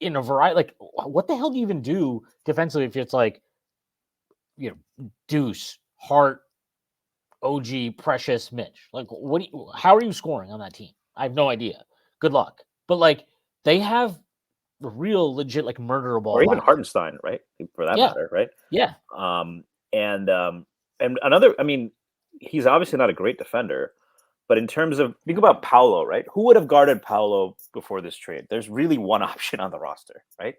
in a variety, like what the hell do you even do defensively if it's like, Deuce, Hart, OG, Precious, Mitch? Like, how are you scoring on that team? I have no idea. Good luck. But like, they have real legit like murder ball, or even lineup. Hartenstein, right? For that matter, right? Yeah. And another, I mean, he's obviously not a great defender, but in terms of, think about Paolo, right? Who would have guarded Paolo before this trade? There's really one option on the roster, right?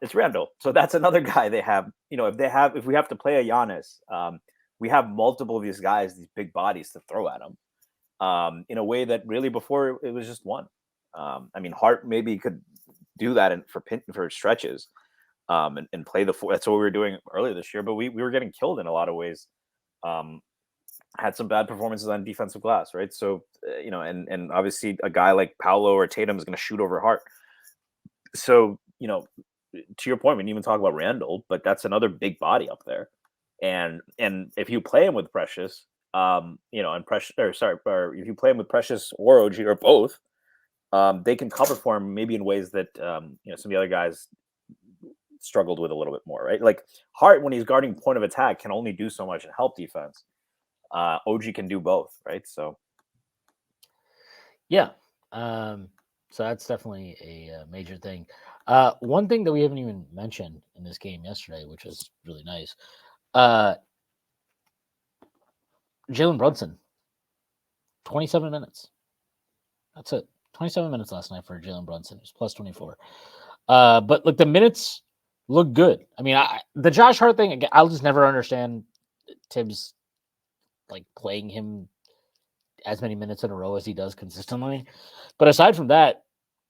It's Randle. So that's another guy they have. If we have to play a Giannis, we have multiple of these guys, these big bodies to throw at him. In a way that really before it was just one. I mean, Hart maybe could do that for stretches, and play the four. That's what we were doing earlier this year, but we were getting killed in a lot of ways. Had some bad performances on defensive glass, right? So, and obviously a guy like Paolo or Tatum is going to shoot over Hart. So, to your point, we didn't even talk about Randle, but that's another big body up there. And if you play him with Precious, or if you play him with Precious or OG or both, they can cover for him maybe in ways that some of the other guys struggled with a little bit more, right? Like Hart, when he's guarding point of attack, can only do so much and help defense. OG can do both, right? So, yeah. So that's definitely a major thing. One thing that we haven't even mentioned in this game yesterday, which was really nice, Jalen Brunson, 27 minutes. That's it. 27 minutes last night for Jalen Brunson. It was plus 24. But look, the minutes look good. I mean, the Josh Hart thing, I'll just never understand Tibbs like playing him as many minutes in a row as he does consistently. But aside from that,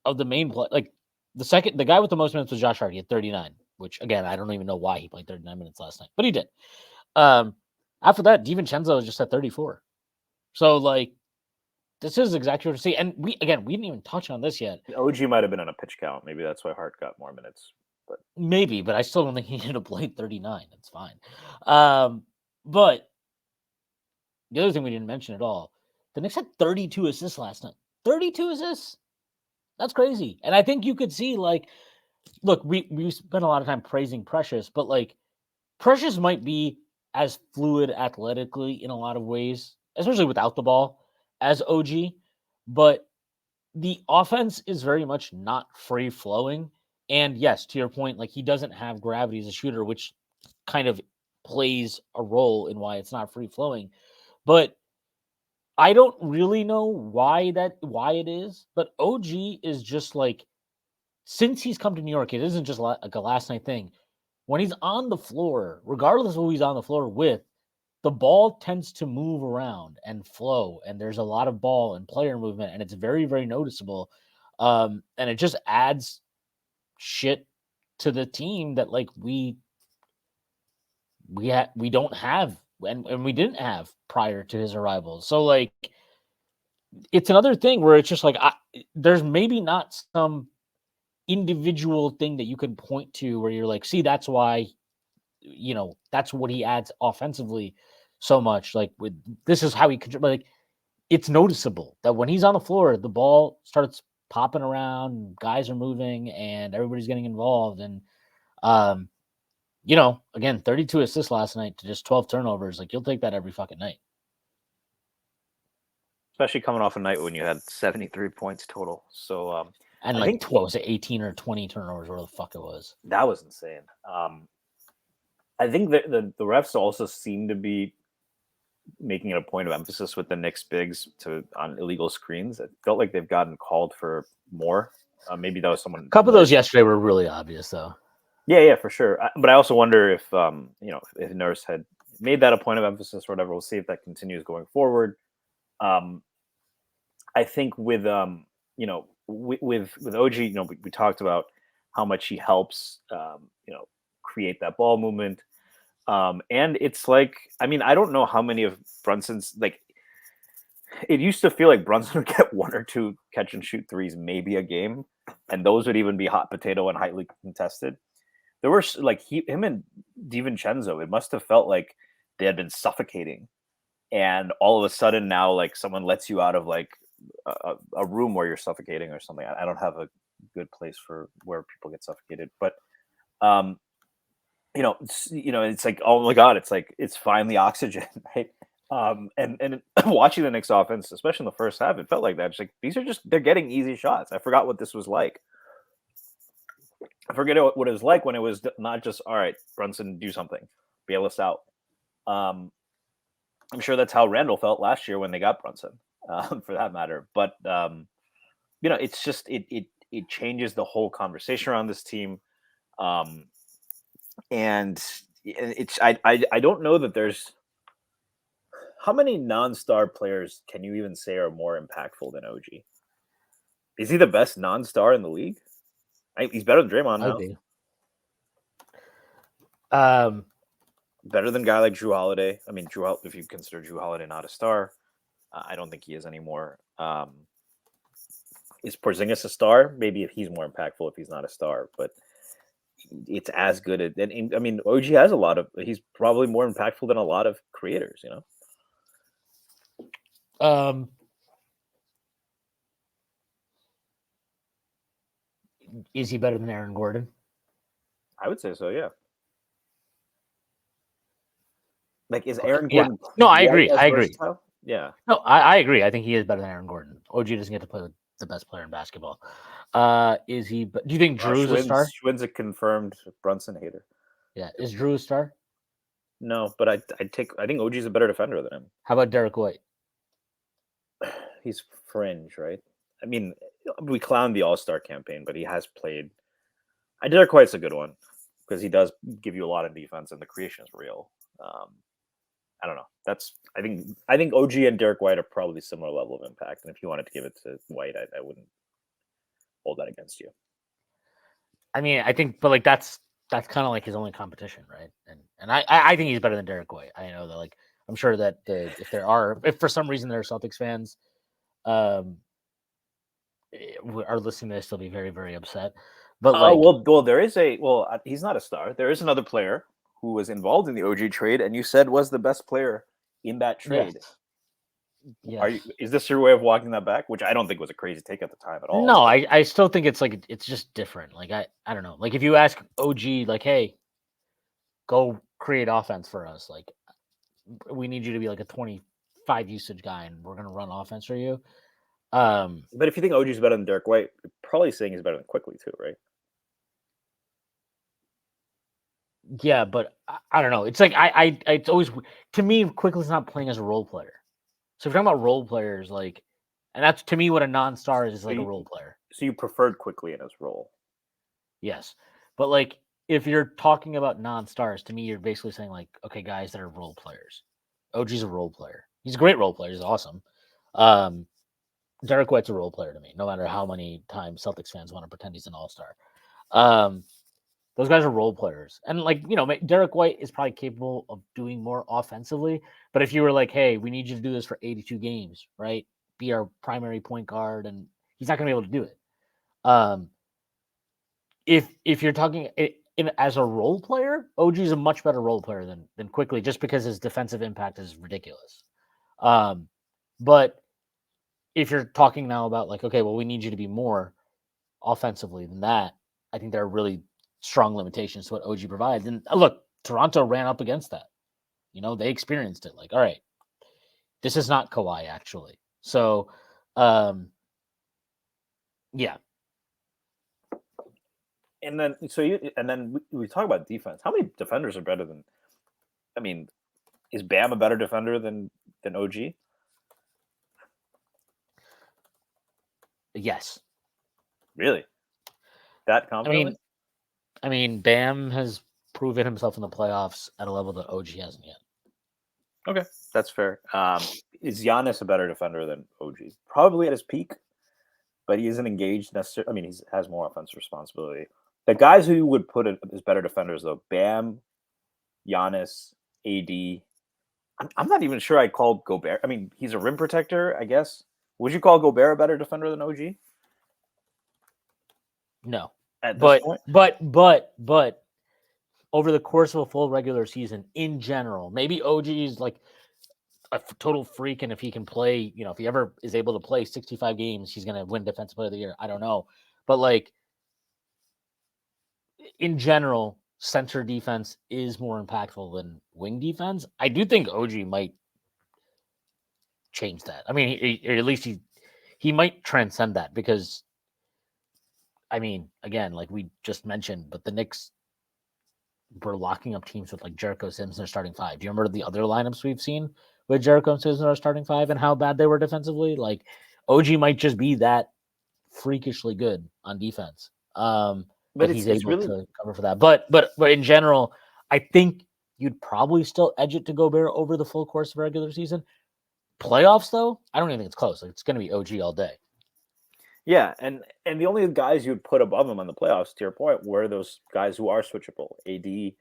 of the main play, like the guy with the most minutes was Josh Hart. He had 39, which again, I don't even know why he played 39 minutes last night, but he did. After that, DiVincenzo was just at 34. So like, this is exactly what you see. And we didn't even touch on this yet. OG might have been on a pitch count. Maybe that's why Hart got more minutes. But maybe, but I still don't think he needed to play 39. It's fine. But the other thing we didn't mention at all, the Knicks had 32 assists last night. 32 assists. That's crazy. And I think you could see, like, look, we spent a lot of time praising Precious, but like Precious might be as fluid athletically in a lot of ways, especially without the ball, as OG. But the offense is very much not free flowing. And yes, to your point, like he doesn't have gravity as a shooter, which kind of plays a role in why it's not free flowing. But I don't really know why it is, but OG is just like, since he's come to New York, it isn't just like a last night thing. When he's on the floor, regardless of who he's on the floor with, the ball tends to move around and flow, and there's a lot of ball and player movement, and it's very, very noticeable. And it just adds shit to the team that like we don't have and we didn't have prior to his arrival. So like it's another thing where it's just like there's maybe not some individual thing that you can point to where you're like, see, that's why, that's what he adds offensively so much. Like this is how he like it's noticeable that when he's on the floor, the ball starts popping around, guys are moving, and everybody's getting involved. And again, 32 assists last night to just 12 turnovers. Like you'll take that every fucking night. Especially coming off a night when you had 73 points total. So and I like think 12 was it 18 or 20 turnovers, where the fuck it was. That was insane. I think that the refs also seem to be making it a point of emphasis with the Knicks bigs on illegal screens. It felt like they've gotten called for more. Maybe that was someone. A couple of those yesterday were really obvious, though. Yeah, for sure. But I also wonder if if Nurse had made that a point of emphasis or whatever. We'll see if that continues going forward. I think with with OG, we talked about how much he helps create that ball movement. And it's like, I mean, I don't know how many of Brunson's, like, it used to feel like Brunson would get one or two catch and shoot threes maybe a game, and those would even be hot potato and highly contested. There were like him and DiVincenzo, it must have felt like they had been suffocating, and all of a sudden now, like, someone lets you out of like a room where you're suffocating or something. I don't have a good place for where people get suffocated, but it's like, oh my god, it's like it's finally oxygen, right? And watching the Knicks offense, especially in the first half, it felt like that. It's like they're getting easy shots. I forgot what this was like. I forget what it was like when it was not just, all right, Brunson, do something, bail us out. I'm sure that's how Randle felt last year when they got Brunson, for that matter. But it's just it changes the whole conversation around this team, and it's I don't know that there's how many non-star players can you even say are more impactful than OG? Is he the best non-star in the league? He's better than Draymond now. Better than a guy like Drew Holiday. I mean, if you consider Drew Holiday not a star, I don't think he is anymore. Is Porzingis a star? Maybe if he's more impactful if he's not a star, but it's as good. I mean, OG has he's probably more impactful than a lot of creators, Is he better than Aaron Gordon? I would say so, yeah. Like, is Aaron Gordon? Yeah. No, I agree. Versatile? Yeah. No, I agree. I think he is better than Aaron Gordon. OG doesn't get to play with the best player in basketball. Is he? Do you think Drew's a star? Shwin's a confirmed Brunson hater. Yeah. Is Drew a star? No, but I think OG's a better defender than him. How about Derek White? He's fringe, right? I mean, we clowned the All-Star campaign, but he has played. Derek White's a good one because he does give you a lot of defense and the creation is real. I don't know. I think OG and Derek White are probably similar level of impact. And if you wanted to give it to White, I wouldn't hold that against you. I mean, I think, but like that's kind of like his only competition, right? And I think he's better than Derek White. I know that, like, I'm sure that if for some reason there are Celtics fans, are listening to this, they'll be very, very upset. But there is he's not a star. There is another player who was involved in the OG trade, and you said was the best player in that trade. Yes. Is this your way of walking that back? Which I don't think was a crazy take at the time at all. No, I still think it's like it's just different. Like I don't know. Like if you ask OG, like, hey, go create offense for us. Like we need you to be like a 25 usage guy, and we're gonna run offense for you. But if you think OG is better than Derek White, you're probably saying he's better than Quickly too, right? Yeah, but I don't know. It's like it's always, to me, Quickly's not playing as a role player. So if you're talking about role players, like, and that's to me what a non-star is like a role player. So you preferred Quickly in his role? Yes, but like if you're talking about non-stars, to me, you're basically saying like, okay, guys that are role players. OG's a role player. He's a great role player. He's awesome. Derek White's a role player to me, no matter how many times Celtics fans want to pretend he's an all-star. Those guys are role players. And like, Derek White is probably capable of doing more offensively. But if you were like, hey, we need you to do this for 82 games, right? Be our primary point guard, and he's not going to be able to do it. If you're talking as a role player, OG is a much better role player than Quickly, just because his defensive impact is ridiculous. But if you're talking now about like, okay, well, we need you to be more offensively than that, I think there are really strong limitations to what OG provides. And look, Toronto ran up against that. They experienced it. Like, all right, this is not Kawhi actually. So, yeah. And then we talk about defense. How many defenders are better than? I mean, is Bam a better defender than OG? Yes. Really? That confidently? I mean, Bam has proven himself in the playoffs at a level that OG hasn't yet. Okay, that's fair. Is Giannis a better defender than OG? Probably at his peak, but he isn't engaged necessarily. I mean, he has more offensive responsibility. The guys who you would put as better defenders, though, Bam, Giannis, AD. I'm not even sure I'd call Gobert. I mean, he's a rim protector, I guess. Would you call Gobert a better defender than OG? No. At this point? But over the course of a full regular season, in general, maybe OG is like a total freak, and if he can play, if he ever is able to play 65 games, he's going to win Defensive Player of the Year. I don't know, but like in general, center defense is more impactful than wing defense. I do think OG might change that. I mean, or at least he might transcend that because, I mean, again, like we just mentioned, but the Knicks were locking up teams with like Jericho Sims in their starting five. Do you remember the other lineups we've seen with Jericho Sims in our starting five and how bad they were defensively? Like OG might just be that freakishly good on defense. But He's it's able really to cover for that. But in general, I think you'd probably still edge it to Gobert over the full course of regular season. Playoffs, though, I don't even think it's close. Like, it's going to be OG all day. yeah, and the only guys you would put above him on the playoffs, to your point, were those guys who are switchable. AD,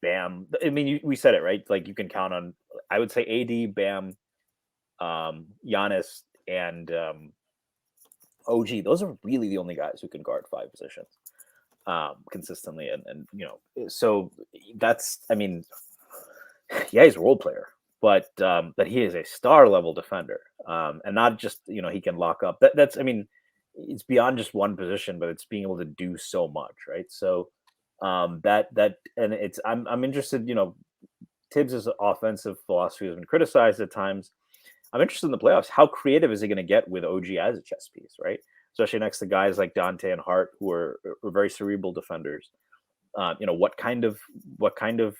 Bam. I mean, we said it right. Like you can count on. I would say AD, Bam, Giannis, and OG. Those are really the only guys who can guard five positions consistently, and so that's. I mean, yeah, he's a role player, but he is a star level defender, and not just he can lock up. That's I mean, it's beyond just one position, but it's being able to do so much, right? So that and it's I'm interested. Tibbs' offensive philosophy has been criticized at times. I'm interested in the playoffs. How creative is he going to get with OG as a chess piece, right? Especially next to guys like Dante and Hart, who are very cerebral defenders. What kind of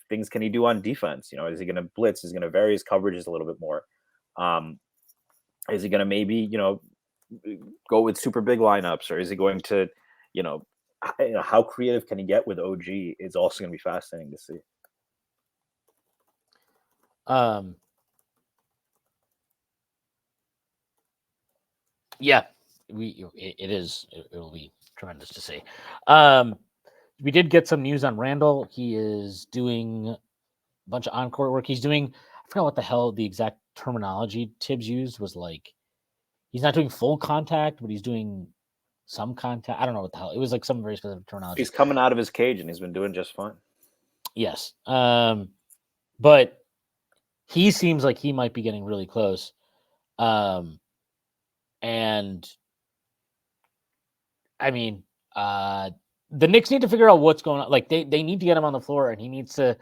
things can he do on defense? Is he going to blitz? Is he going to vary his coverages a little bit more? Is he going to maybe go with super big lineups, or is he going to how creative can he get with OG? Is also going to be fascinating to see. Yeah, it is. It will be tremendous to see. We did get some news on Randle. He is doing a bunch of on-court work. He's doing, I forgot what the hell the exact terminology Tibbs used was like. He's not doing full contact, but he's doing some contact. I don't know what the hell. It was like some very specific terminology. He's coming out of his cage and he's been doing just fine. Yes. But he seems like he might be getting really close. And I mean, the Knicks need to figure out what's going on. Like they need to get him on the floor, and he needs to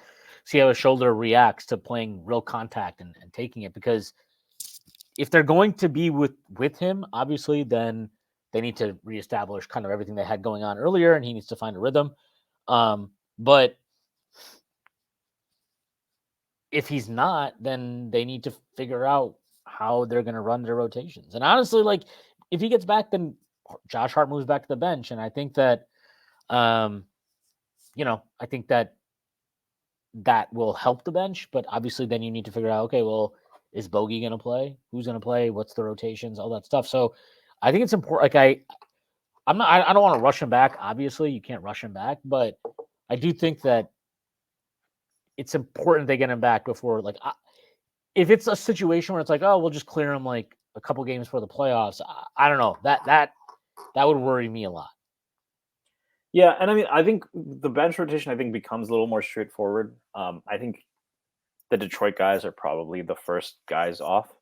see how his shoulder reacts to playing real contact and taking it. Because if they're going to be with him, obviously, then they need to reestablish kind of everything they had going on earlier, and he needs to find a rhythm. But if he's not, then they need to figure out how they're going to run their rotations. And honestly, like if he gets back, then Josh Hart moves back to the bench, and I think that. I think that will help the bench, but obviously then you need to figure out, okay, well, is Bogey going to play? Who's going to play? What's the rotations? All that stuff. So I think it's important. Like I don't want to rush him back. Obviously you can't rush him back, but I do think that it's important they get him back before, like, if it's a situation where it's like, oh, we'll just clear him like a couple games for the playoffs. I don't know, that would worry me a lot. Yeah, and I mean, I think the bench rotation becomes a little more straightforward. I think the Detroit guys are probably the first guys off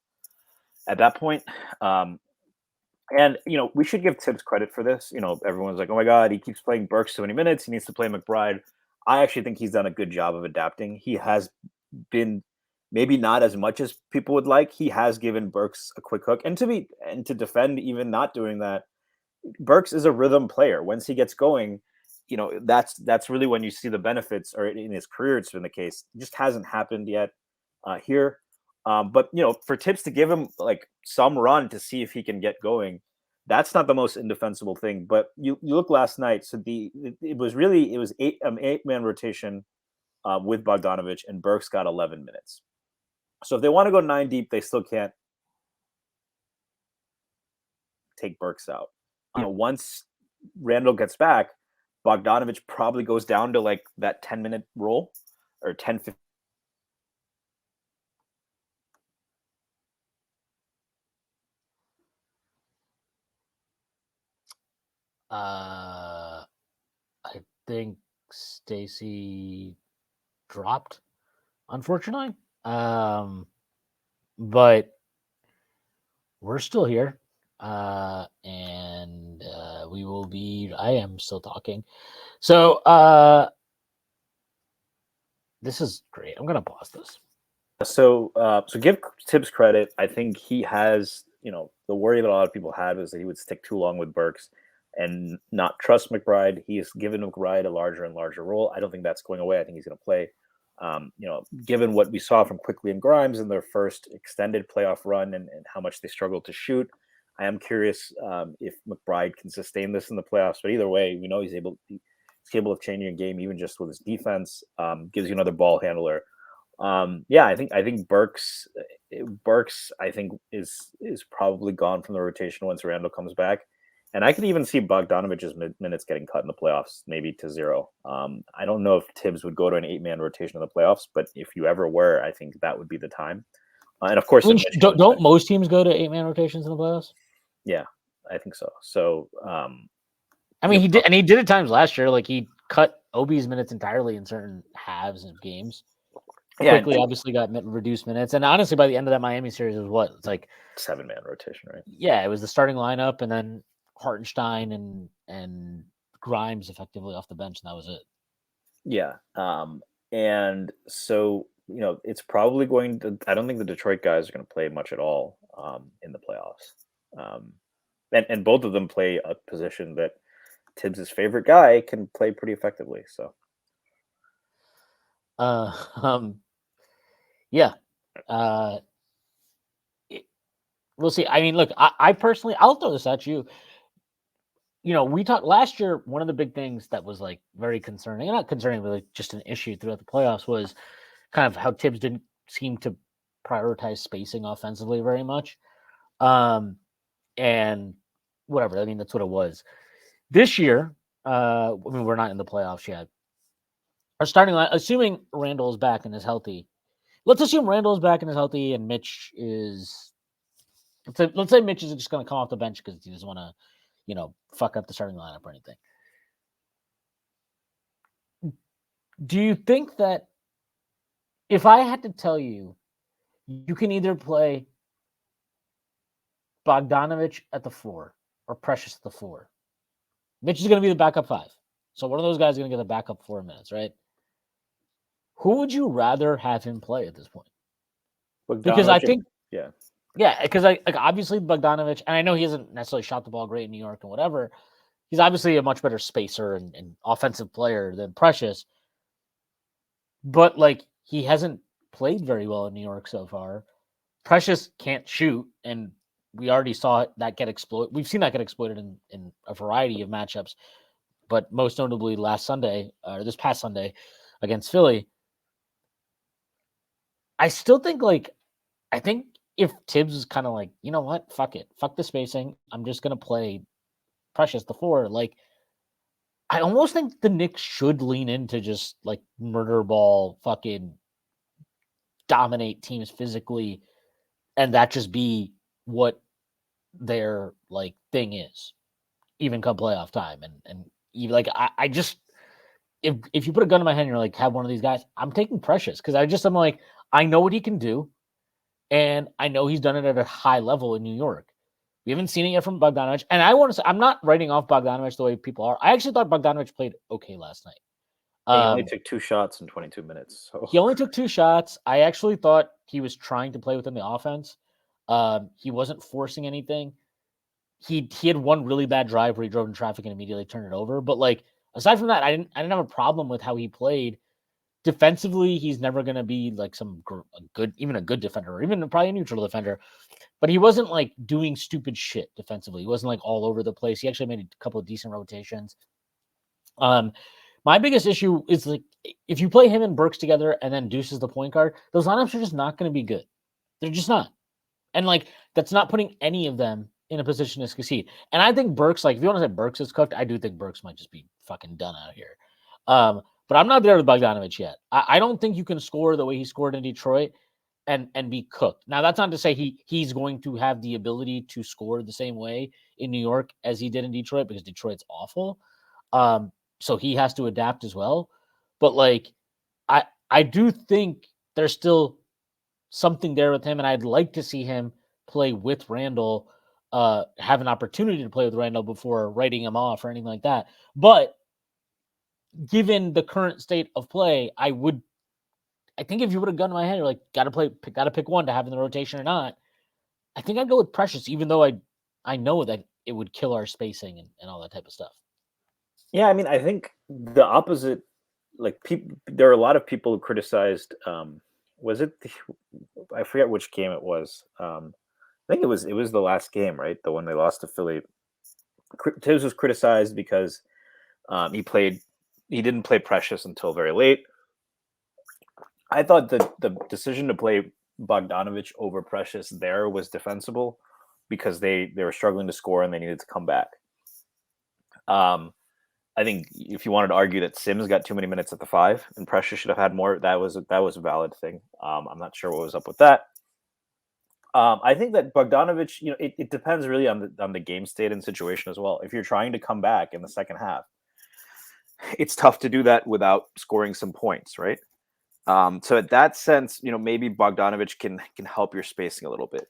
at that point. And we should give Tibbs credit for this. Everyone's like, "Oh my God, he keeps playing Burks so many minutes. He needs to play McBride." I actually think he's done a good job of adapting. He has been maybe not as much as people would like. He has given Burks a quick hook, and to defend even not doing that. Burks is a rhythm player. Once he gets going, that's really when you see the benefits. Or in his career, it's been the case. It just hasn't happened yet here. But for Tibbs to give him like some run to see if he can get going, that's not the most indefensible thing. But you look last night. So it was 8-man rotation with Bogdanovich, and Burks got 11 minutes. So if they want to go 9 deep, they still can't take Burks out. Once Randle gets back, Bogdanovich probably goes down to like that 10-minute role or 10-15. I think Stacy dropped, unfortunately. but we're still here. And we will be. I am still talking. So this is great. I'm gonna pause this. So give Tibbs credit. I think he has, the worry that a lot of people had was that he would stick too long with Burks and not trust McBride. He has given McBride a larger and larger role. I don't think that's going away. I think he's going to play. Given what we saw from Quickly and Grimes in their first extended playoff run and how much they struggled to shoot, I am curious if McBride can sustain this in the playoffs. But either way, we know he's capable of changing a game even just with his defense. Gives you another ball handler. I think Burks I think is probably gone from the rotation once Randle comes back. And I could even see Bogdanovic's minutes getting cut in the playoffs, maybe to 0. I don't know if Tibbs would go to an 8-man rotation in the playoffs, but if you ever were, I think that would be the time. And of course, don't most teams go to 8-man rotations in the playoffs? Yeah, I think so. So, I mean, he did at times last year. Like he cut Obi's minutes entirely in certain halves of games. Quickly, obviously got reduced minutes, and honestly, by the end of that Miami series, it was what? It's like 7-man rotation, right? Yeah, it was the starting lineup, and then Hartenstein and Grimes effectively off the bench, and that was it. Yeah, and so it's probably going to. I don't think the Detroit guys are going to play much at all in the playoffs, and both of them play a position that Tibbs' favorite guy can play pretty effectively. So. Yeah. We'll see. I mean, look, I personally, I'll throw this at you. We talked last year, one of the big things that was like very concerning, not concerning, but like just an issue throughout the playoffs was kind of how Tibbs didn't seem to prioritize spacing offensively very much. And whatever, I mean, that's what it was. This year, I mean, we're not in the playoffs yet. Our starting line, assuming Randle is back and is healthy, let's assume Randle is back and is healthy, and Mitch is. Let's say Mitch is just going to come off the bench because he doesn't want to, fuck up the starting lineup or anything. Do you think that if I had to tell you, you can either play Bogdanovich at the 4 or Precious at the 4, Mitch is going to be the backup 5. So one of those guys is going to get the backup 4 minutes, right? Who would you rather have him play at this point? Because I think, because obviously Bogdanovich, and I know he hasn't necessarily shot the ball great in New York and whatever. He's obviously a much better spacer and offensive player than Precious, but like he hasn't played very well in New York so far. Precious can't shoot, and we already saw that get exploited. We've seen that get exploited in a variety of matchups, but most notably this past Sunday against Philly. I still think I think if Tibbs is kind of like, you know what, fuck it, fuck the spacing, I'm just gonna play Precious the 4. Like, I almost think the Knicks should lean into just like murder ball, fucking dominate teams physically, and that just be what their like thing is, even come playoff time. And even like I just if you put a gun in my hand and you're like, have one of these guys, I'm taking Precious because I'm like, I know what he can do, and I know he's done it at a high level in New York. We haven't seen it yet from Bogdanovich. And I want to say, I'm not writing off Bogdanovich the way people are. I actually thought Bogdanovich played okay last night. He only took 2 shots in 22 minutes. So. He only took 2 shots. I actually thought he was trying to play within the offense. He wasn't forcing anything. He had one really bad drive where he drove in traffic and immediately turned it over. But like aside from that, I didn't have a problem with how he played. Defensively, he's never going to be like a good defender, or even probably a neutral defender. But he wasn't like doing stupid shit defensively. He wasn't like all over the place. He actually made a couple of decent rotations. My biggest issue is like if you play him and Burks together and then Deuce is the point guard, those lineups are just not going to be good. They're just not. And like that's not putting any of them in a position to succeed. And I think Burks, like if you want to say Burks is cooked, I do think Burks might just be fucking done out here. But I'm not there with Bogdanovich yet. I don't think you can score the way he scored in Detroit and be cooked. Now, that's not to say he's going to have the ability to score the same way in New York as he did in Detroit, because Detroit's awful. So he has to adapt as well. But like, I do think there's still something there with him, and I'd like to see him play with Randle, have an opportunity to play with Randle before writing him off or anything like that. But given the current state of play, I think if you would have gone to my head, you're like, got to pick one to have in the rotation or not. I think I'd go with Precious, even though I know that it would kill our spacing and all that type of stuff. Yeah, I mean, I think the opposite. Like there are a lot of people who criticized. Was it? I forget which game it was. I think it was the last game, right? The one they lost to Philly. Tibbs was criticized because he didn't play Precious until very late. I thought the decision to play Bogdanovich over Precious there was defensible because they were struggling to score and they needed to come back. I think if you wanted to argue that Sims got too many minutes at the 5 and Precious should have had more, that was a valid thing. I'm not sure what was up with that. I think that Bogdanovich, it depends really on the game state and situation as well. If you're trying to come back in the second half, it's tough to do that without scoring some points, right? So in that sense, maybe Bogdanovich can help your spacing a little bit.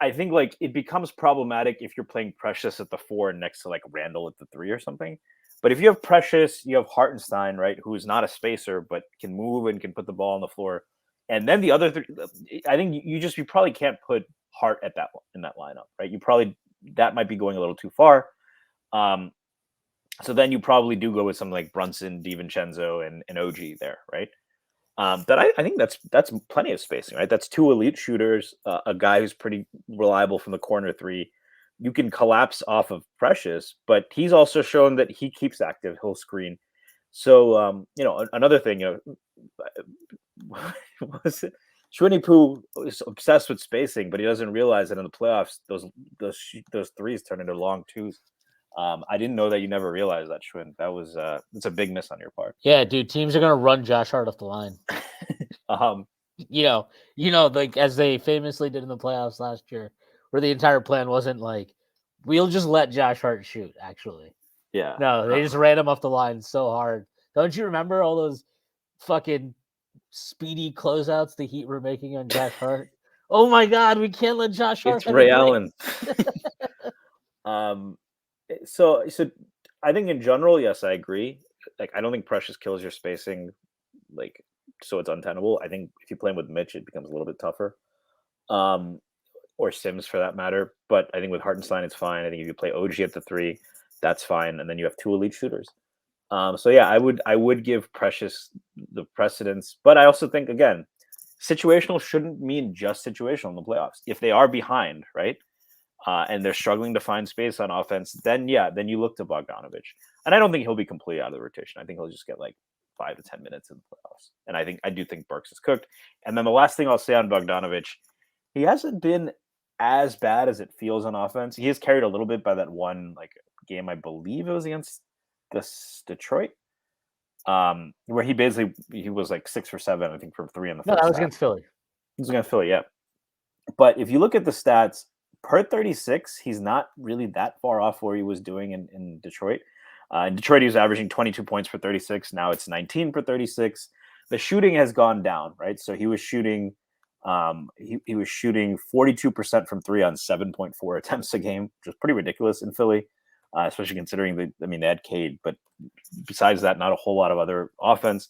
I think like it becomes problematic if you're playing Precious at the 4 next to like Randle at the 3 or something. But if you have Precious, you have Hartenstein, right, who is not a spacer but can move and can put the ball on the floor. And then the other three, I think you probably can't put Hart in that lineup, right? That might be going a little too far. So then you probably do go with something like Brunson, DiVincenzo, and OG there, right? That I think that's plenty of spacing, right? That's 2 elite shooters, a guy who's pretty reliable from the corner 3. You can collapse off of Precious, but he's also shown that he keeps active. He'll screen. So another thing, was it? Shwin Poo is obsessed with spacing, but he doesn't realize that in the playoffs, those threes turn into long twos. I didn't know that. You never realized that, Shwin. That was it's a big miss on your part. Yeah, dude. Teams are gonna run Josh Hart off the line. Like as they famously did in the playoffs last year, where the entire plan wasn't like we'll just let Josh Hart shoot. Actually, yeah. No, they just ran him off the line so hard. Don't you remember all those fucking speedy closeouts the Heat were making on Josh Hart? Oh my God, we can't let Josh Hart. It's Ray Allen. So I think in general, yes, I agree. Like I don't think Precious kills your spacing, like so it's untenable. I think if you play him with Mitch, it becomes a little bit tougher. Or Sims for that matter. But I think with Hartenstein, it's fine. I think if you play OG at the 3, that's fine. And then you have 2 elite shooters. So yeah, I would give Precious the precedence, but I also think again, situational shouldn't mean just situational in the playoffs. If they are behind, right, and they're struggling to find space on offense, then you look to Bogdanovich, and I don't think he'll be completely out of the rotation. I think he'll just get like 5 to 10 minutes in the playoffs, and I do think Burks is cooked. And then the last thing I'll say on Bogdanovich, he hasn't been as bad as it feels on offense. He is carried a little bit by that one like game, I believe it was against Detroit, where he was like 6 for 7, I think, from 3 in the first. No, that was half. against Philly. It was against Philly, yeah. But if you look at the stats per 36, he's not really that far off where he was doing in Detroit. In Detroit, he was averaging 22 points per 36. Now it's 19 per 36. The shooting has gone down, right? So he was shooting, he was shooting 42% from 3 on 7.4 attempts a game, which was pretty ridiculous in Philly. Especially considering they had Cade, but besides that, not a whole lot of other offense.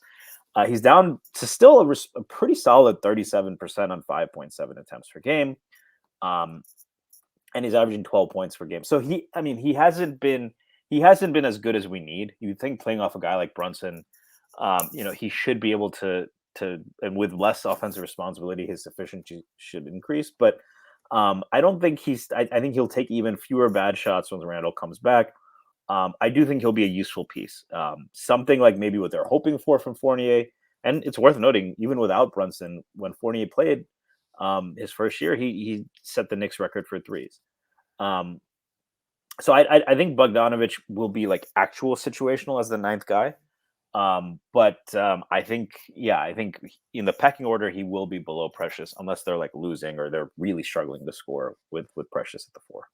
He's down to still a pretty solid 37% on 5.7 attempts per game, and he's averaging 12 points per game. So he hasn't been as good as we need. You'd think playing off a guy like Brunson, he should be able to and with less offensive responsibility, his efficiency should increase, but. I don't think I think he'll take even fewer bad shots when Randle comes back. I do think he'll be a useful piece. Something like maybe what they're hoping for from Fournier. And it's worth noting, even without Brunson, when Fournier played his first year, he set the Knicks record for threes. So I think Bogdanovich will be like actual situational as the 9th guy. But I think in the pecking order, he will be below Precious unless they're like losing or they're really struggling to score with Precious at the 4.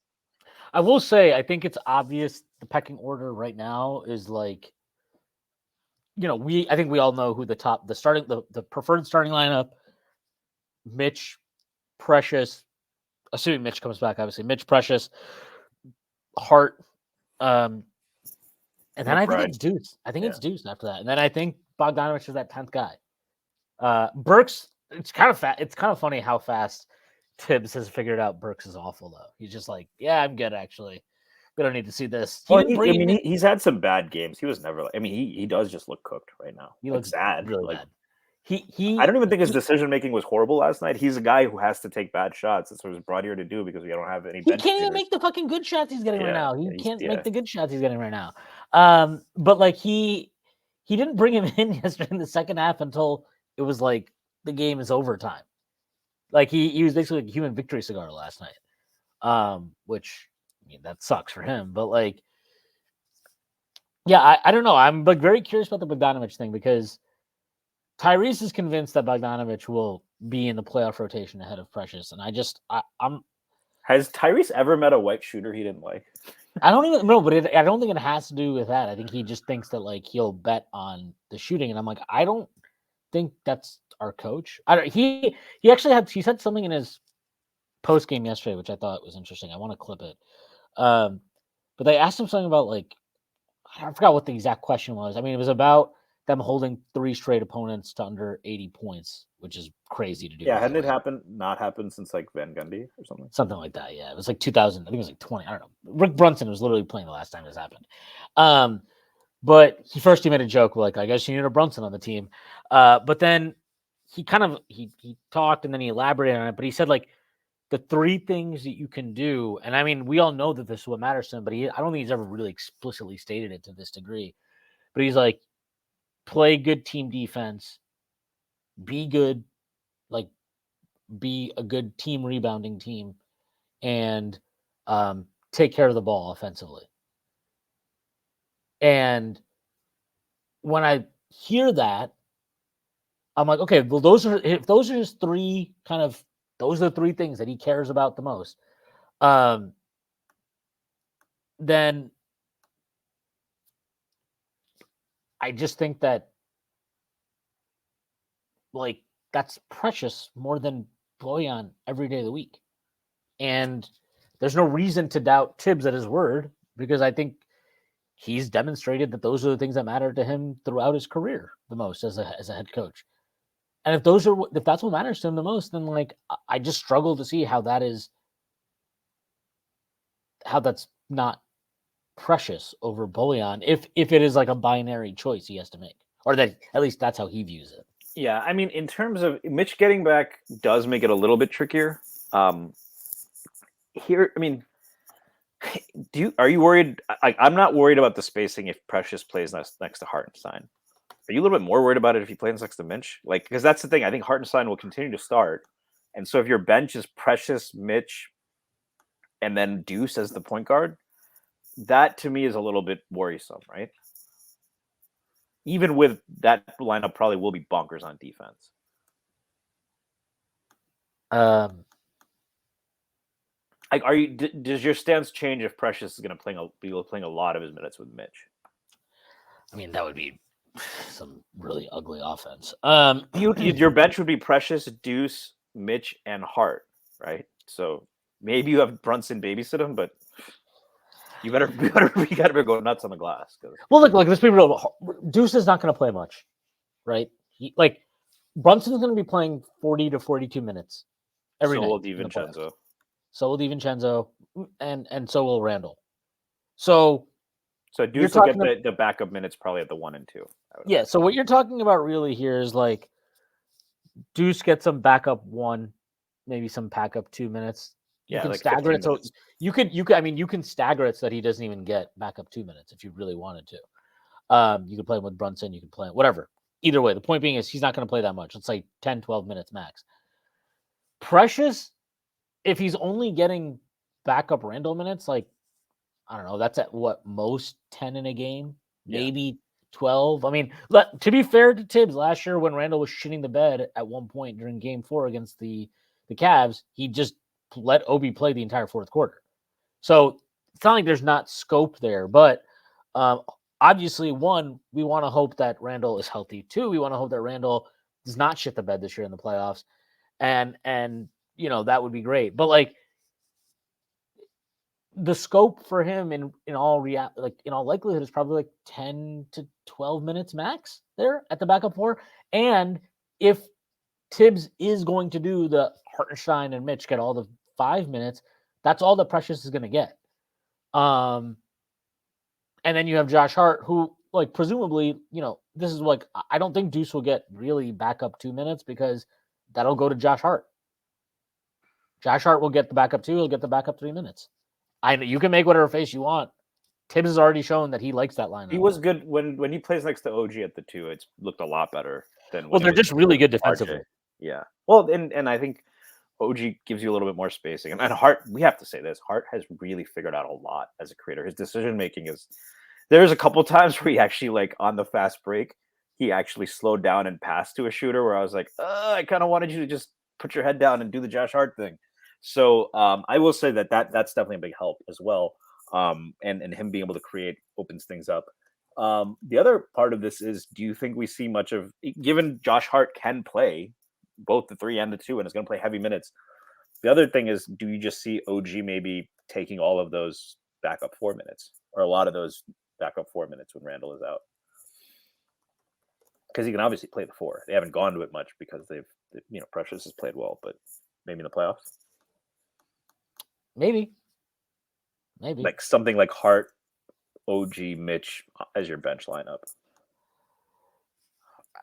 I will say, I think it's obvious the pecking order right now is like, I think we all know who the preferred starting lineup Mitch, Precious, assuming Mitch comes back, obviously Mitch, Precious, Hart, and then I think McBride. it's Deuce. I think Yeah. it's Deuce after that, and then I think Bogdanovich is that 10th guy. Burks, it's kind of funny how fast Tibbs has figured out Burks is awful though. He's just like, yeah, I'm good actually. We don't need to see this. He Well, didn't bring him in. he's had some bad games. He was never. I mean, he does just look cooked right now. He Like, looks sad. really Like, bad. I don't even think his decision making was horrible last night. He's a guy who has to take bad shots. That's what he was brought here to do because we don't have any He bench can't even shooters. make the fucking good shots he's getting right now. He he's- can't make the good shots he's getting right now. But like he didn't bring him in yesterday in the second half until it was like the game is overtime. Like he was basically a human victory cigar last night. Which I mean that sucks for him. But like, yeah, I don't know. I'm like very curious about the Bogdanovich thing because Tyrese is convinced that Bogdanovich will be in the playoff rotation ahead of Precious, and I'm. Has Tyrese ever met a white shooter he didn't like? I don't even know, but I don't think it has to do with that. I think he just thinks that like he'll bet on the shooting, and I'm like, I don't think that's our coach. I don't. He actually said something in his post game yesterday, which I thought was interesting. I want to clip it, but they asked him something about like I forgot what the exact question was. I mean, it was about them holding 3 straight opponents to under 80 points, which is crazy to do. Yeah, hadn't it not happened since like Van Gundy or something? Something like that, yeah. It was like 2000. I think it was like 20. I don't know. Rick Brunson was literally playing the last time this happened. But he made a joke like, I guess you need a Brunson on the team. But then he kind of he talked and then he elaborated on it. But he said like the 3 things that you can do, and I mean, we all know that this is what matters to him, but I don't think he's ever really explicitly stated it to this degree. But he's like, play good team defense, be good, like be a good team rebounding team, and take care of the ball offensively. And when I hear that, I'm like, okay, well, those are his 3 those are the 3 things that he cares about the most. Then I just think that like that's precious more than Bojan every day of the week. And there's no reason to doubt Tibbs at his word because I think he's demonstrated that those are the things that matter to him throughout his career the most as a head coach. And if that's what matters to him the most, then like I just struggle to see how that's not precious over Bojan if it is like a binary choice he has to make, or that at least that's how he views it. Yeah, I mean, in terms of Mitch getting back does make it a little bit trickier. Here, I mean, are you worried? I'm not worried about the spacing if Precious plays next to Hartenstein. Are you a little bit more worried about it if he plays next to Mitch? Like, because that's the thing. I think Hartenstein will continue to start, and so if your bench is Precious, Mitch, and then Deuce as the point guard, that to me is a little bit worrisome, right? Even with that lineup, probably will be bonkers on defense. Like, does your stance change if Precious is going to be playing a lot of his minutes with Mitch? I mean, that would be some really ugly offense. Your bench would be Precious, Deuce, Mitch, and Hart, right? So maybe you have Brunson babysit him, but you gotta go nuts on the glass. Well, look, let's be real. Deuce is not going to play much, right? Brunson's going to be playing 40 to 42 minutes every night. So will DiVincenzo. So will DiVincenzo, and so will Randle. So Deuce will get the backup minutes probably at the 1 and 2. Yeah. So what you're talking about really here is like Deuce gets some backup 1, maybe some backup 2 minutes. You can stagger it. So you can stagger it so that he doesn't even get backup 2 minutes if you really wanted to. You could play him with Brunson. You could play whatever. Either way, the point being is he's not going to play that much. It's like 10, 12 minutes max. Precious, if he's only getting backup Randle minutes, like, I don't know, that's at what, most 10 in a game, maybe 12. I mean, to be fair to Tibbs, last year when Randle was shitting the bed at one point during game 4 against the Cavs, he just let Obi play the entire fourth quarter. So it's not like there's not scope there, but obviously, 1, we want to hope that Randle is healthy. 2, we want to hope that Randle does not shit the bed this year in the playoffs. and that would be great. But like the scope for him in all in all likelihood is probably like 10 to 12 minutes max there at the backup 4. And if Tibbs is going to do the Hartenstein and Mitch get all the 5 minutes, that's all that Precious is going to get. And then you have Josh Hart, who, like, presumably, this is like, I don't think Deuce will get really backup 2 minutes because that'll go to Josh Hart. Josh Hart will get the backup 2, he'll get the backup 3 minutes. You can make whatever face you want. Tibbs has already shown that he likes that lineup. He was good when he plays next to OG at the 2. It's looked a lot better than. Well, they're just really good defensively. RJ. Yeah. Well, and I think OG gives you a little bit more spacing. And Hart, we have to say this, Hart has really figured out a lot as a creator. His decision making is. There's a couple times where he actually, like, on the fast break, he actually slowed down and passed to a shooter where I was like, I kind of wanted you to just put your head down and do the Josh Hart thing. So I will say that's definitely a big help as well. And him being able to create opens things up. The other part of this is, do you think we see much of, given Josh Hart can play both the 3 and the 2 and is going to play heavy minutes? The other thing is, do you just see OG maybe taking all of those backup 4 minutes or a lot of those backup 4 minutes when Randle is out? Because he can obviously play the 4. They haven't gone to it much because they've Precious has played well, but maybe in the playoffs. Maybe. Like something like Hart, OG, Mitch as your bench lineup.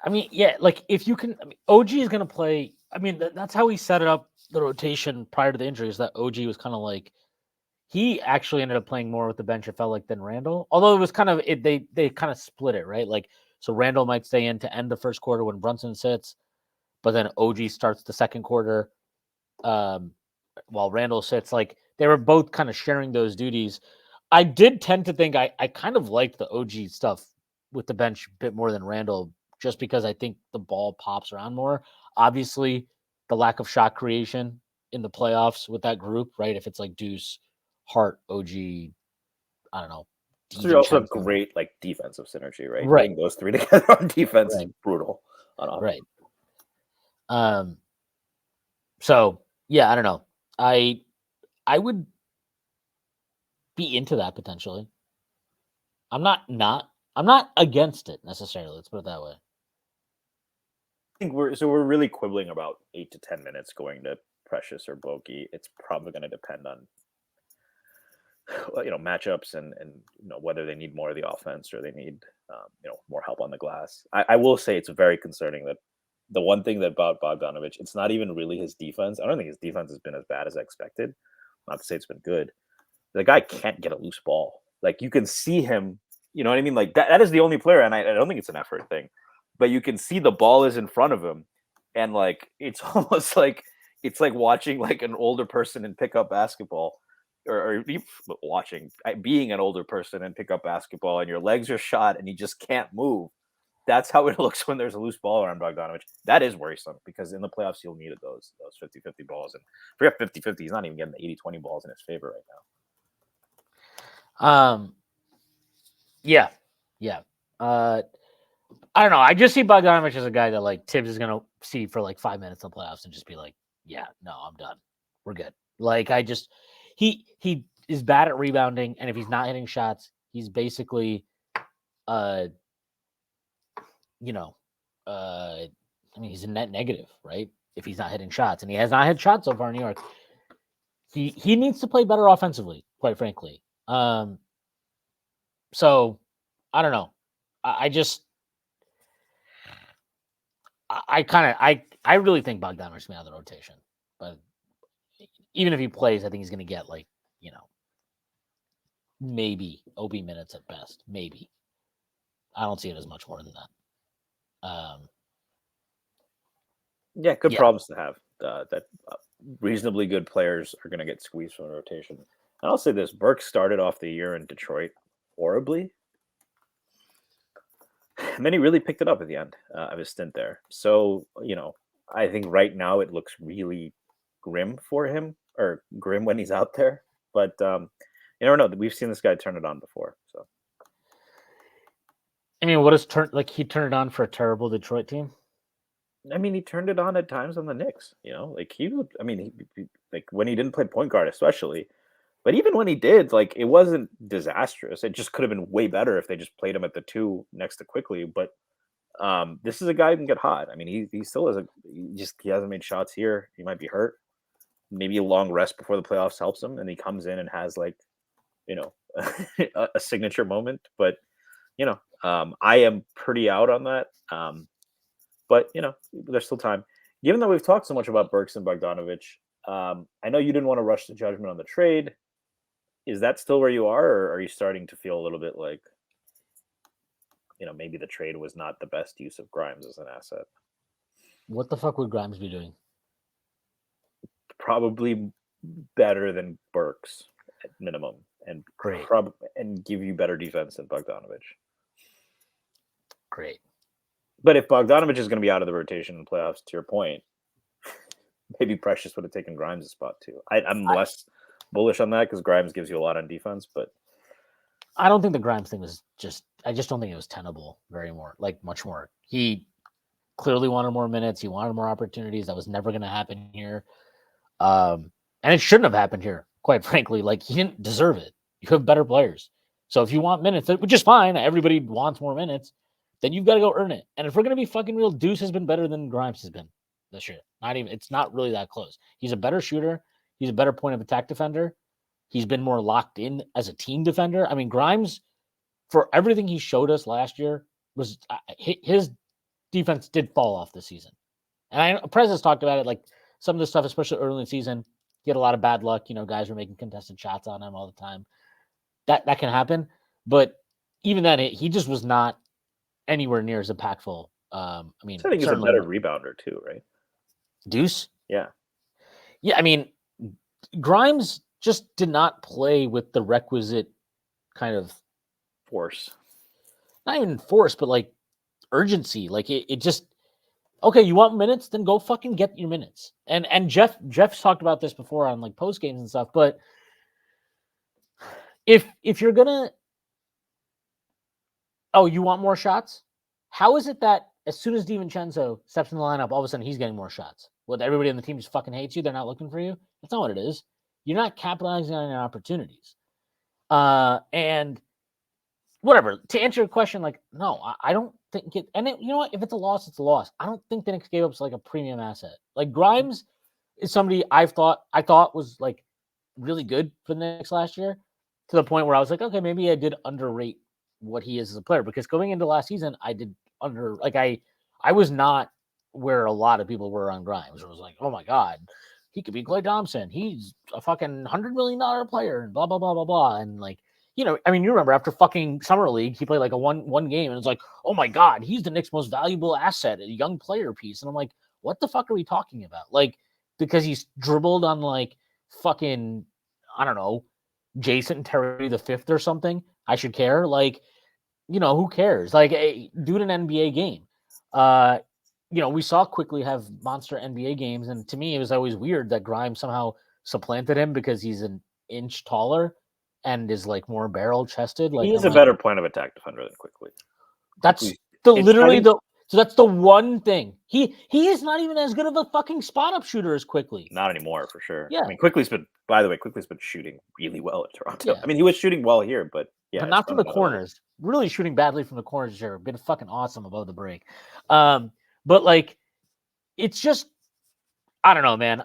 I mean, yeah, like if you can, OG is going to play. I mean, that's how he set it up, the rotation prior to the injury, is that OG was kind of like, he actually ended up playing more with the bench, it felt like, than Randle. Although it was kind of, they kind of split it, right? Like, so Randle might stay in to end the first quarter when Brunson sits, but then OG starts the second quarter while Randle sits. Like, they were both kind of sharing those duties. I did tend to think I kind of liked the OG stuff with the bench a bit more than Randle, just because I think the ball pops around more. Obviously, the lack of shot creation in the playoffs with that group, right? If it's like Deuce, Hart, OG, I don't know. So you also have great, like, defensive synergy, right? Right. Putting those 3 together on defense is brutal. Right. So yeah, I don't know. I would be into that potentially. I'm not against it necessarily. Let's put it that way. I think we're really quibbling about 8 to 10 minutes going to Precious or Bogey. It's probably going to depend on matchups and whether they need more of the offense or they need more help on the glass. I will say it's very concerning that the one thing that about Bogdanovic, it's not even really his defense. I don't think his defense has been as bad as I expected. Not to say it's been good. The guy can't get a loose ball. Like, you can see him, you know what I mean? Like, that is the only player, and I don't think it's an effort thing, but you can see the ball is in front of him, and, like, it's almost like it's like watching, like, an older person and pick up basketball, or being an older person and pick up basketball, and your legs are shot and you just can't move. That's how it looks when there's a loose ball around Bogdanovic. That is worrisome, because in the playoffs you'll need those 50-50 balls, and forget 50-50, he's not even getting the 80-20 balls in his favor right now. Yeah. I don't know. I just see Bogdanovic as a guy that, like, Tibbs is gonna see for like 5 minutes in the playoffs and just be like, yeah, no, I'm done. We're good. Like, he is bad at rebounding, and if he's not hitting shots, he's basically I mean, he's a net negative, right? If he's not hitting shots, and he has not hit shots so far in New York. He needs to play better offensively, quite frankly. So I don't know. I really think Bogdanovic's going to be out of the rotation. But even if he plays, I think he's going to get, like, maybe OB minutes at best. Maybe. I don't see it as much more than that. Good problems to have. That reasonably good players are going to get squeezed from the rotation. And I'll say this: Burke started off the year in Detroit horribly, and then he really picked it up at the end of his stint there. So, I think right now it looks really grim for him, or grim when he's out there. But you never know. We've seen this guy turn it on before. So, I mean, what is he turned it on for a terrible Detroit team? I mean, he turned it on at times on the Knicks. Like he would. I mean, like when he didn't play point guard, especially. But even when he did, like it wasn't disastrous. It just could have been way better if they just played him at the 2 next to Quickly. But this is a guy who can get hot. I mean, he still is he hasn't made shots here. He might be hurt. Maybe a long rest before the playoffs helps him, and he comes in and has like, a signature moment. But I am pretty out on that. But there's still time. Given that we've talked so much about Burks and Bogdanovich, I know you didn't want to rush the judgment on the trade. Is that still where you are, or are you starting to feel a little bit like, maybe the trade was not the best use of Grimes as an asset? What the fuck would Grimes be doing? Probably better than Burks at minimum, and Great. And give you better defense than Bogdanovich. Great. But if Bogdanovich is going to be out of the rotation in the playoffs, to your point, maybe Precious would have taken Grimes' spot too. I'm less bullish on that because Grimes gives you a lot on defense, but I don't think the Grimes thing was I just don't think it was tenable much more. He clearly wanted more minutes. He wanted more opportunities. That was never going to happen here. And it shouldn't have happened here, quite frankly. Like, he didn't deserve it. You have better players. So if you want minutes, which is fine, everybody wants more minutes, then you've got to go earn it. And if we're going to be fucking real, Deuce has been better than Grimes has been this year. It's not really that close. He's a better shooter. He's a better point of attack defender. He's been more locked in as a team defender. I mean, Grimes, for everything he showed us last year, was his defense did fall off this season. And I know Prez has talked about it, like some of the stuff, especially early in the season, he had a lot of bad luck. Guys were making contested shots on him all the time. That can happen. But even then, he just was not anywhere near as impactful. I think he's a better rebounder too, right? Deuce? Yeah. Yeah, I mean, Grimes just did not play with the requisite kind of force. Not even force, but like urgency. Like it just, okay, you want minutes? Then go fucking get your minutes. And Jeff's talked about this before on like post games and stuff, but if you're gonna you want more shots? How is it that as soon as DiVincenzo steps in the lineup, all of a sudden he's getting more shots? Well, everybody on the team just fucking hates you. They're not looking for you. That's not what it is. You're not capitalizing on your opportunities. And whatever. To answer your question, like, no, I don't think it. And you know what? If it's a loss, it's a loss. I don't think the Knicks gave up like a premium asset. Like Grimes is somebody I thought was like really good for the Knicks last year, to the point where I was like, okay, maybe I did underrate what he is as a player, because going into last season, I did I was not where a lot of people were on Grimes. It was like, oh my God, he could be Klay Thompson. He's a fucking $100 million player and blah, blah, blah, blah, blah. And like, I mean, you remember after fucking Summer League, he played like a one game and it's like, oh my God, he's the Knicks' most valuable asset, a young player piece. And I'm like, what the fuck are we talking about? Like, because he's dribbled on like fucking, I don't know, Jason Terry the fifth or something, I should care. Like, who cares? Like, do an NBA game. We saw Quickly have monster NBA games, and to me, it was always weird that Grimes somehow supplanted him because he's an inch taller and is like more barrel chested. Like, he's a better point of attack defender than Quickly. That's so that's the one thing. He is not even as good of a fucking spot up shooter as Quickly. Not anymore, for sure. Yeah. I mean, Quickly's been shooting really well at Toronto. Yeah. I mean, he was shooting well here, but yeah. But not from the corners. Really shooting badly from the corners here. Been fucking awesome above the break. But like, it's just, I don't know, man.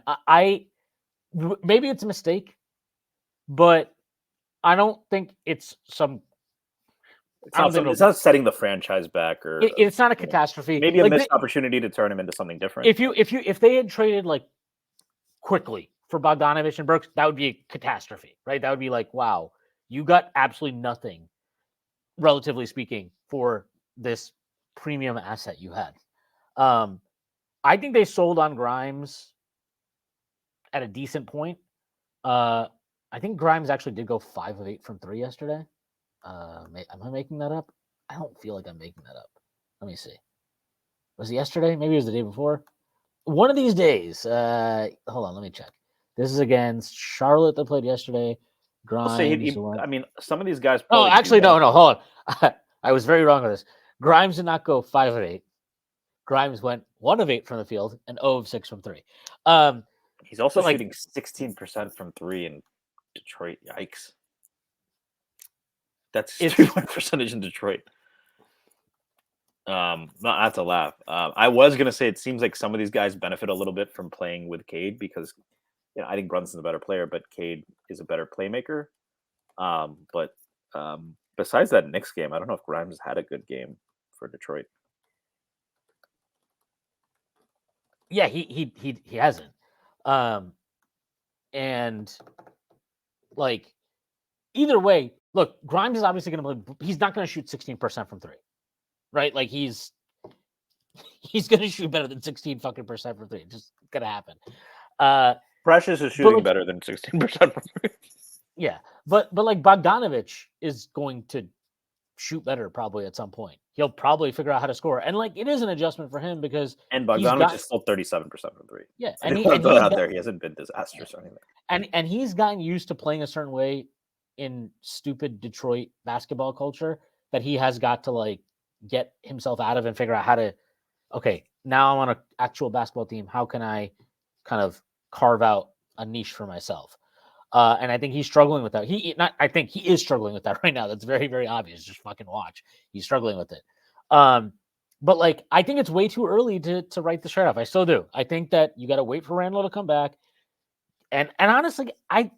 Maybe it's a mistake, but I don't think it's some. It's not setting the franchise back, or it's not a catastrophe. Maybe a missed opportunity to turn him into something different. If they had traded like Quickly for Bogdanovich and Brooks, that would be a catastrophe, right? That would be like, wow, you got absolutely nothing, relatively speaking, for this premium asset you had. I think they sold on Grimes at a decent point. I think Grimes actually did go 5 of 8 from 3 yesterday. Am I making that up? I don't feel like I'm making that up. Let me see. Was it yesterday? Maybe it was the day before. One of these days. Hold on, let me check. This is against Charlotte that played yesterday. Grimes. I mean, some of these guys. Oh, actually, no. Hold on. I was very wrong on this. Grimes did not go 5 of 8, Grimes went 1 of 8 from the field and 0 of 6 from 3. He's also but, like- shooting 16% from 3 in Detroit. Yikes. That's his It's- 3-point percentage in Detroit. Not to laugh. I was gonna say it seems like some of these guys benefit a little bit from playing with Cade because I think Brunson's a better player, but Cade is a better playmaker. But besides that Knicks game, I don't know if Grimes has had a good game for Detroit. Yeah, he hasn't. And like either way, look, Grimes is obviously going to play. He's not going to shoot 16% from 3, right? Like he's going to shoot better than 16 fucking percent from 3. It's just going to happen. Precious is shooting better than 16% from 3. Yeah, but like Bogdanovich is going to shoot better probably at some point. He'll probably figure out how to score, and like it is an adjustment for him because Bogdanovich is still 37% from 3. Yeah, and he's out there. He hasn't been disastrous or anything. And he's gotten used to playing a certain way in stupid Detroit basketball culture that he has got to like get himself out of and figure out how to. Okay, now I'm on an actual basketball team. How can I kind of carve out a niche for myself? And I think he's struggling with that. I think he is struggling with that right now. That's very, very obvious. Just fucking watch. He's struggling with it. But like, I think it's way too early to write the shirt off. I still do. I think that you got to wait for Randle to come back. And honestly, I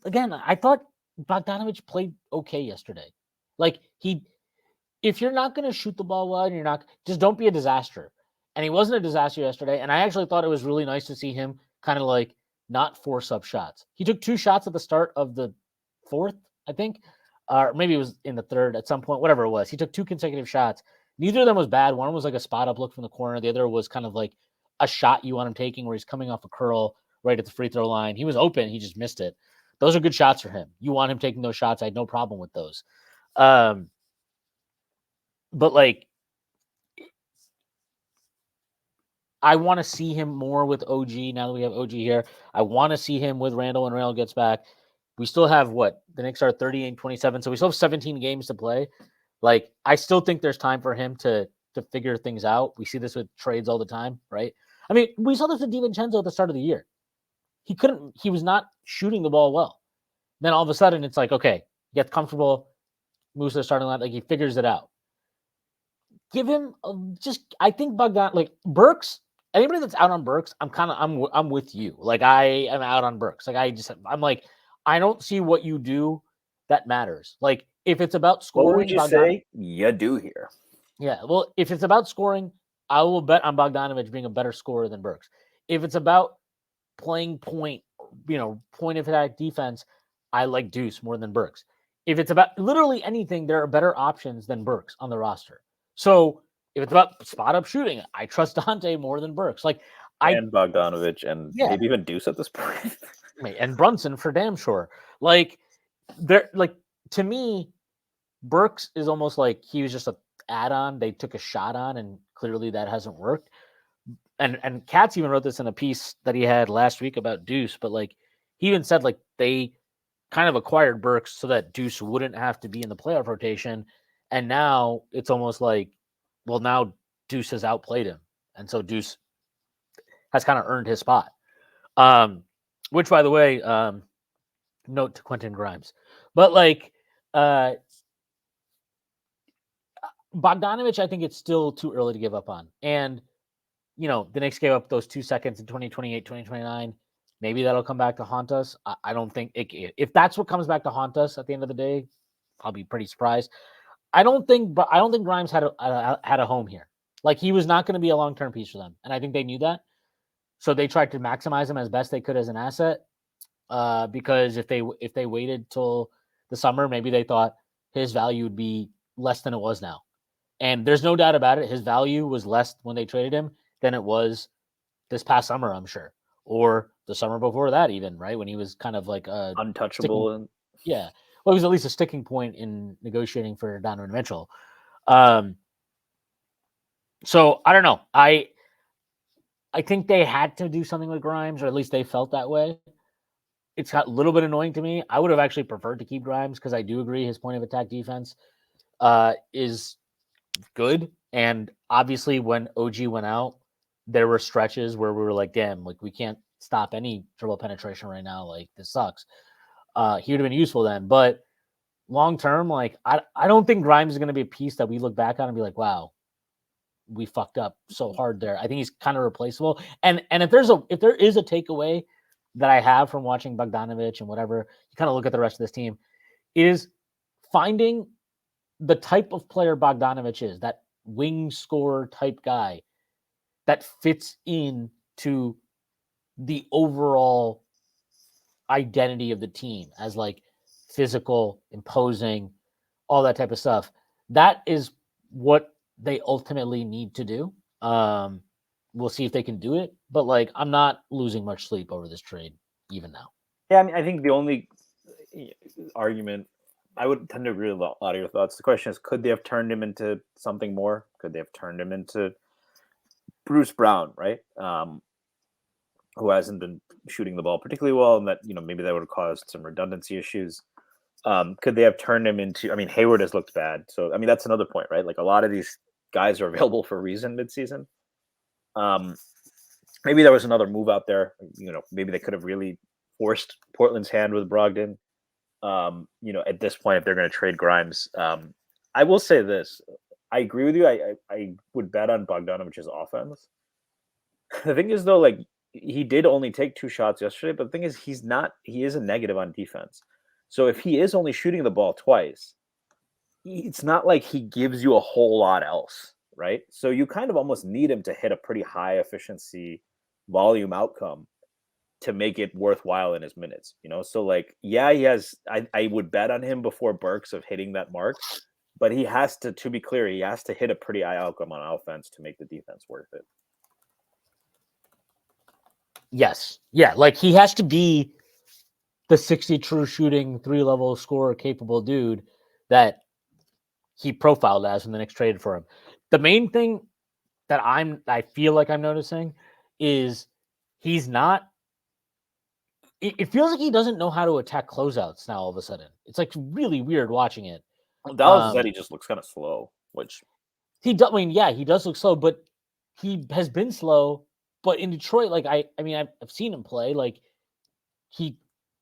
thought Bogdanovich played okay yesterday. Like if you're not going to shoot the ball well, and you're not, just don't be a disaster. And he wasn't a disaster yesterday. And I actually thought it was really nice to see him kind of like not force up shots. He took 2 shots at the start of the 4th, I think, or maybe it was in the 3rd at some point, whatever it was. He took 2 consecutive shots. Neither of them was bad. One was like a spot up look from the corner. The other was kind of like a shot you want him taking where he's coming off a curl right at the free throw line. He was open. He just missed it. Those are good shots for him. You want him taking those shots. I had no problem with those. But like, I want to see him more with OG now that we have OG here. I want to see him with Randle when Randle gets back. We still have the Knicks are 38-27, so we still have 17 games to play. Like, I still think there's time for him to figure things out. We see this with trades all the time, right? I mean, we saw this with DiVincenzo at the start of the year. He was not shooting the ball well. Then all of a sudden it's like, okay, he gets comfortable, moves to the starting line, like he figures it out. Give him I think Bogdan, like Burks, anybody that's out on Burks, I'm with you. Like I am out on Burks. Like I'm like, I don't see what you do that matters. Like if it's about scoring, what would you say you do here? Yeah, well, if it's about scoring, I will bet on Bogdanovich being a better scorer than Burks. If it's about playing point of attack defense, I like Deuce more than Burks. If it's about literally anything, there are better options than Burks on the roster. So if it's about spot up shooting, I trust Dante more than Burks. And Bogdanovich and maybe even Deuce at this point. And Brunson for damn sure. Like to me, Burks is almost like he was just an add-on they took a shot on, and clearly that hasn't worked. And Katz even wrote this in a piece that he had last week about Deuce, but like he even said like they kind of acquired Burks so that Deuce wouldn't have to be in the playoff rotation. And now it's almost like, well, now Deuce has outplayed him. And so Deuce has kind of earned his spot. Which, by the way, note to Quentin Grimes. But like Bogdanovich, I think it's still too early to give up on. And, the Knicks gave up those 2 seconds in 2028, 2029. Maybe that'll come back to haunt us. I don't think if that's what comes back to haunt us at the end of the day, I'll be pretty surprised. I don't think Grimes had a home here. Like he was not going to be a long-term piece for them, and I think they knew that. So they tried to maximize him as best they could as an asset. Because if they waited till the summer, maybe they thought his value would be less than it was now. And there's no doubt about it. His value was less when they traded him than it was this past summer, I'm sure, or the summer before that, even right when he was kind of like untouchable. Yeah. Well, he was at least a sticking point in negotiating for Donovan Mitchell. So I don't know. I think they had to do something with Grimes, or at least they felt that way. It's got a little bit annoying to me. I would have actually preferred to keep Grimes because I do agree his point of attack defense is good. And obviously when OG went out, there were stretches where we were like, damn, like we can't stop any dribble penetration right now. Like this sucks. He would have been useful then. But long term, like I don't think Grimes is going to be a piece that we look back on and be like, wow, we fucked up so hard there. I think he's kind of replaceable. And if there is a takeaway that I have from watching Bogdanović and whatever, you kind of look at the rest of this team, is finding the type of player Bogdanović is, that wing scorer type guy that fits into the overall identity of the team as like physical, imposing, all that type of stuff. That is what they ultimately need to do. We'll see if they can do it, but like I'm not losing much sleep over this trade even now. Yeah, I mean, I think the only argument I would tend to agree with a lot of your thoughts. The question is, could they have turned him into something more? Could they have turned him into Bruce Brown, right? Who hasn't been shooting the ball particularly well, and that maybe that would have caused some redundancy issues. Could they have turned him into? I mean, Hayward has looked bad, so I mean that's another point, right? Like a lot of these guys are available for a reason midseason. Maybe there was another move out there. Maybe they could have really forced Portland's hand with Brogdon. At this point, if they're going to trade Grimes, I will say this: I agree with you. I would bet on Bogdanović's offense. The thing is, though, like he did only take 2 shots yesterday, but the thing is, he is a negative on defense. So if he is only shooting the ball twice, it's not like he gives you a whole lot else, right? So you kind of almost need him to hit a pretty high efficiency volume outcome to make it worthwhile in his minutes, So like, yeah, he has. I would bet on him before Burks of hitting that mark, but he has to be clear, he has to hit a pretty high outcome on offense to make the defense worth it. Yes, yeah, like he has to be the 60 true shooting 3-level scorer capable dude that he profiled as when the Knicks traded for him. The main thing that I feel like I'm noticing is he's not. It feels like he doesn't know how to attack closeouts now. All of a sudden, it's like really weird watching it. Dallas said he just looks kind of slow, which he does. I mean, yeah, he does look slow, but he has been slow. But in Detroit, like I've seen him play. Like he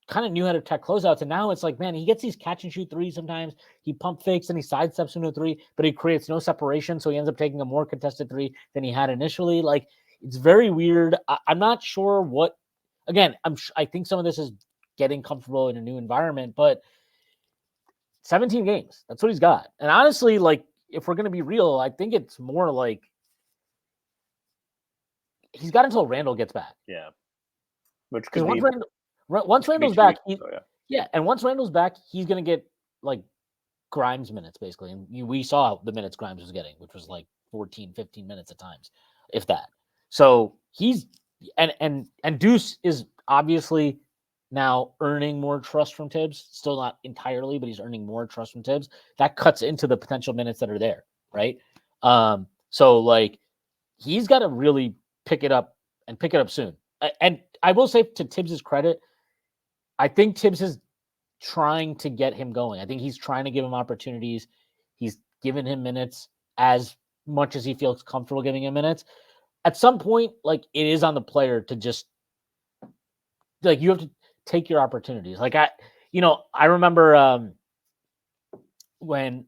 kind of knew how to attack closeouts, and now it's like, man, he gets these catch and shoot threes sometimes. He pump fakes and he sidesteps into a three, but he creates no separation, so he ends up taking a more contested three than he had initially. Like it's very weird. I'm not sure what. Again, I think some of this is getting comfortable in a new environment, but 17 games, that's what he's got. And honestly, like if we're going to be real, I think it's more like he's got until Randle gets back. Yeah. Which because once Randle's back, and once Randle's back, he's going to get like Grimes minutes basically. And we saw the minutes Grimes was getting, which was like 14, 15 minutes at times, if that. So he's and Deuce is obviously now earning more trust from Tibbs. Still not entirely, but he's earning more trust from Tibbs. That cuts into the potential minutes that are there, right? So like he's got to really pick it up soon. And I will say to Tibbs's credit, I think Tibbs is trying to get him going. I think he's trying to give him opportunities. He's given him minutes as much as he feels comfortable giving him minutes. At some point, like it is on the player to just like you have to take your opportunities. Like I remember when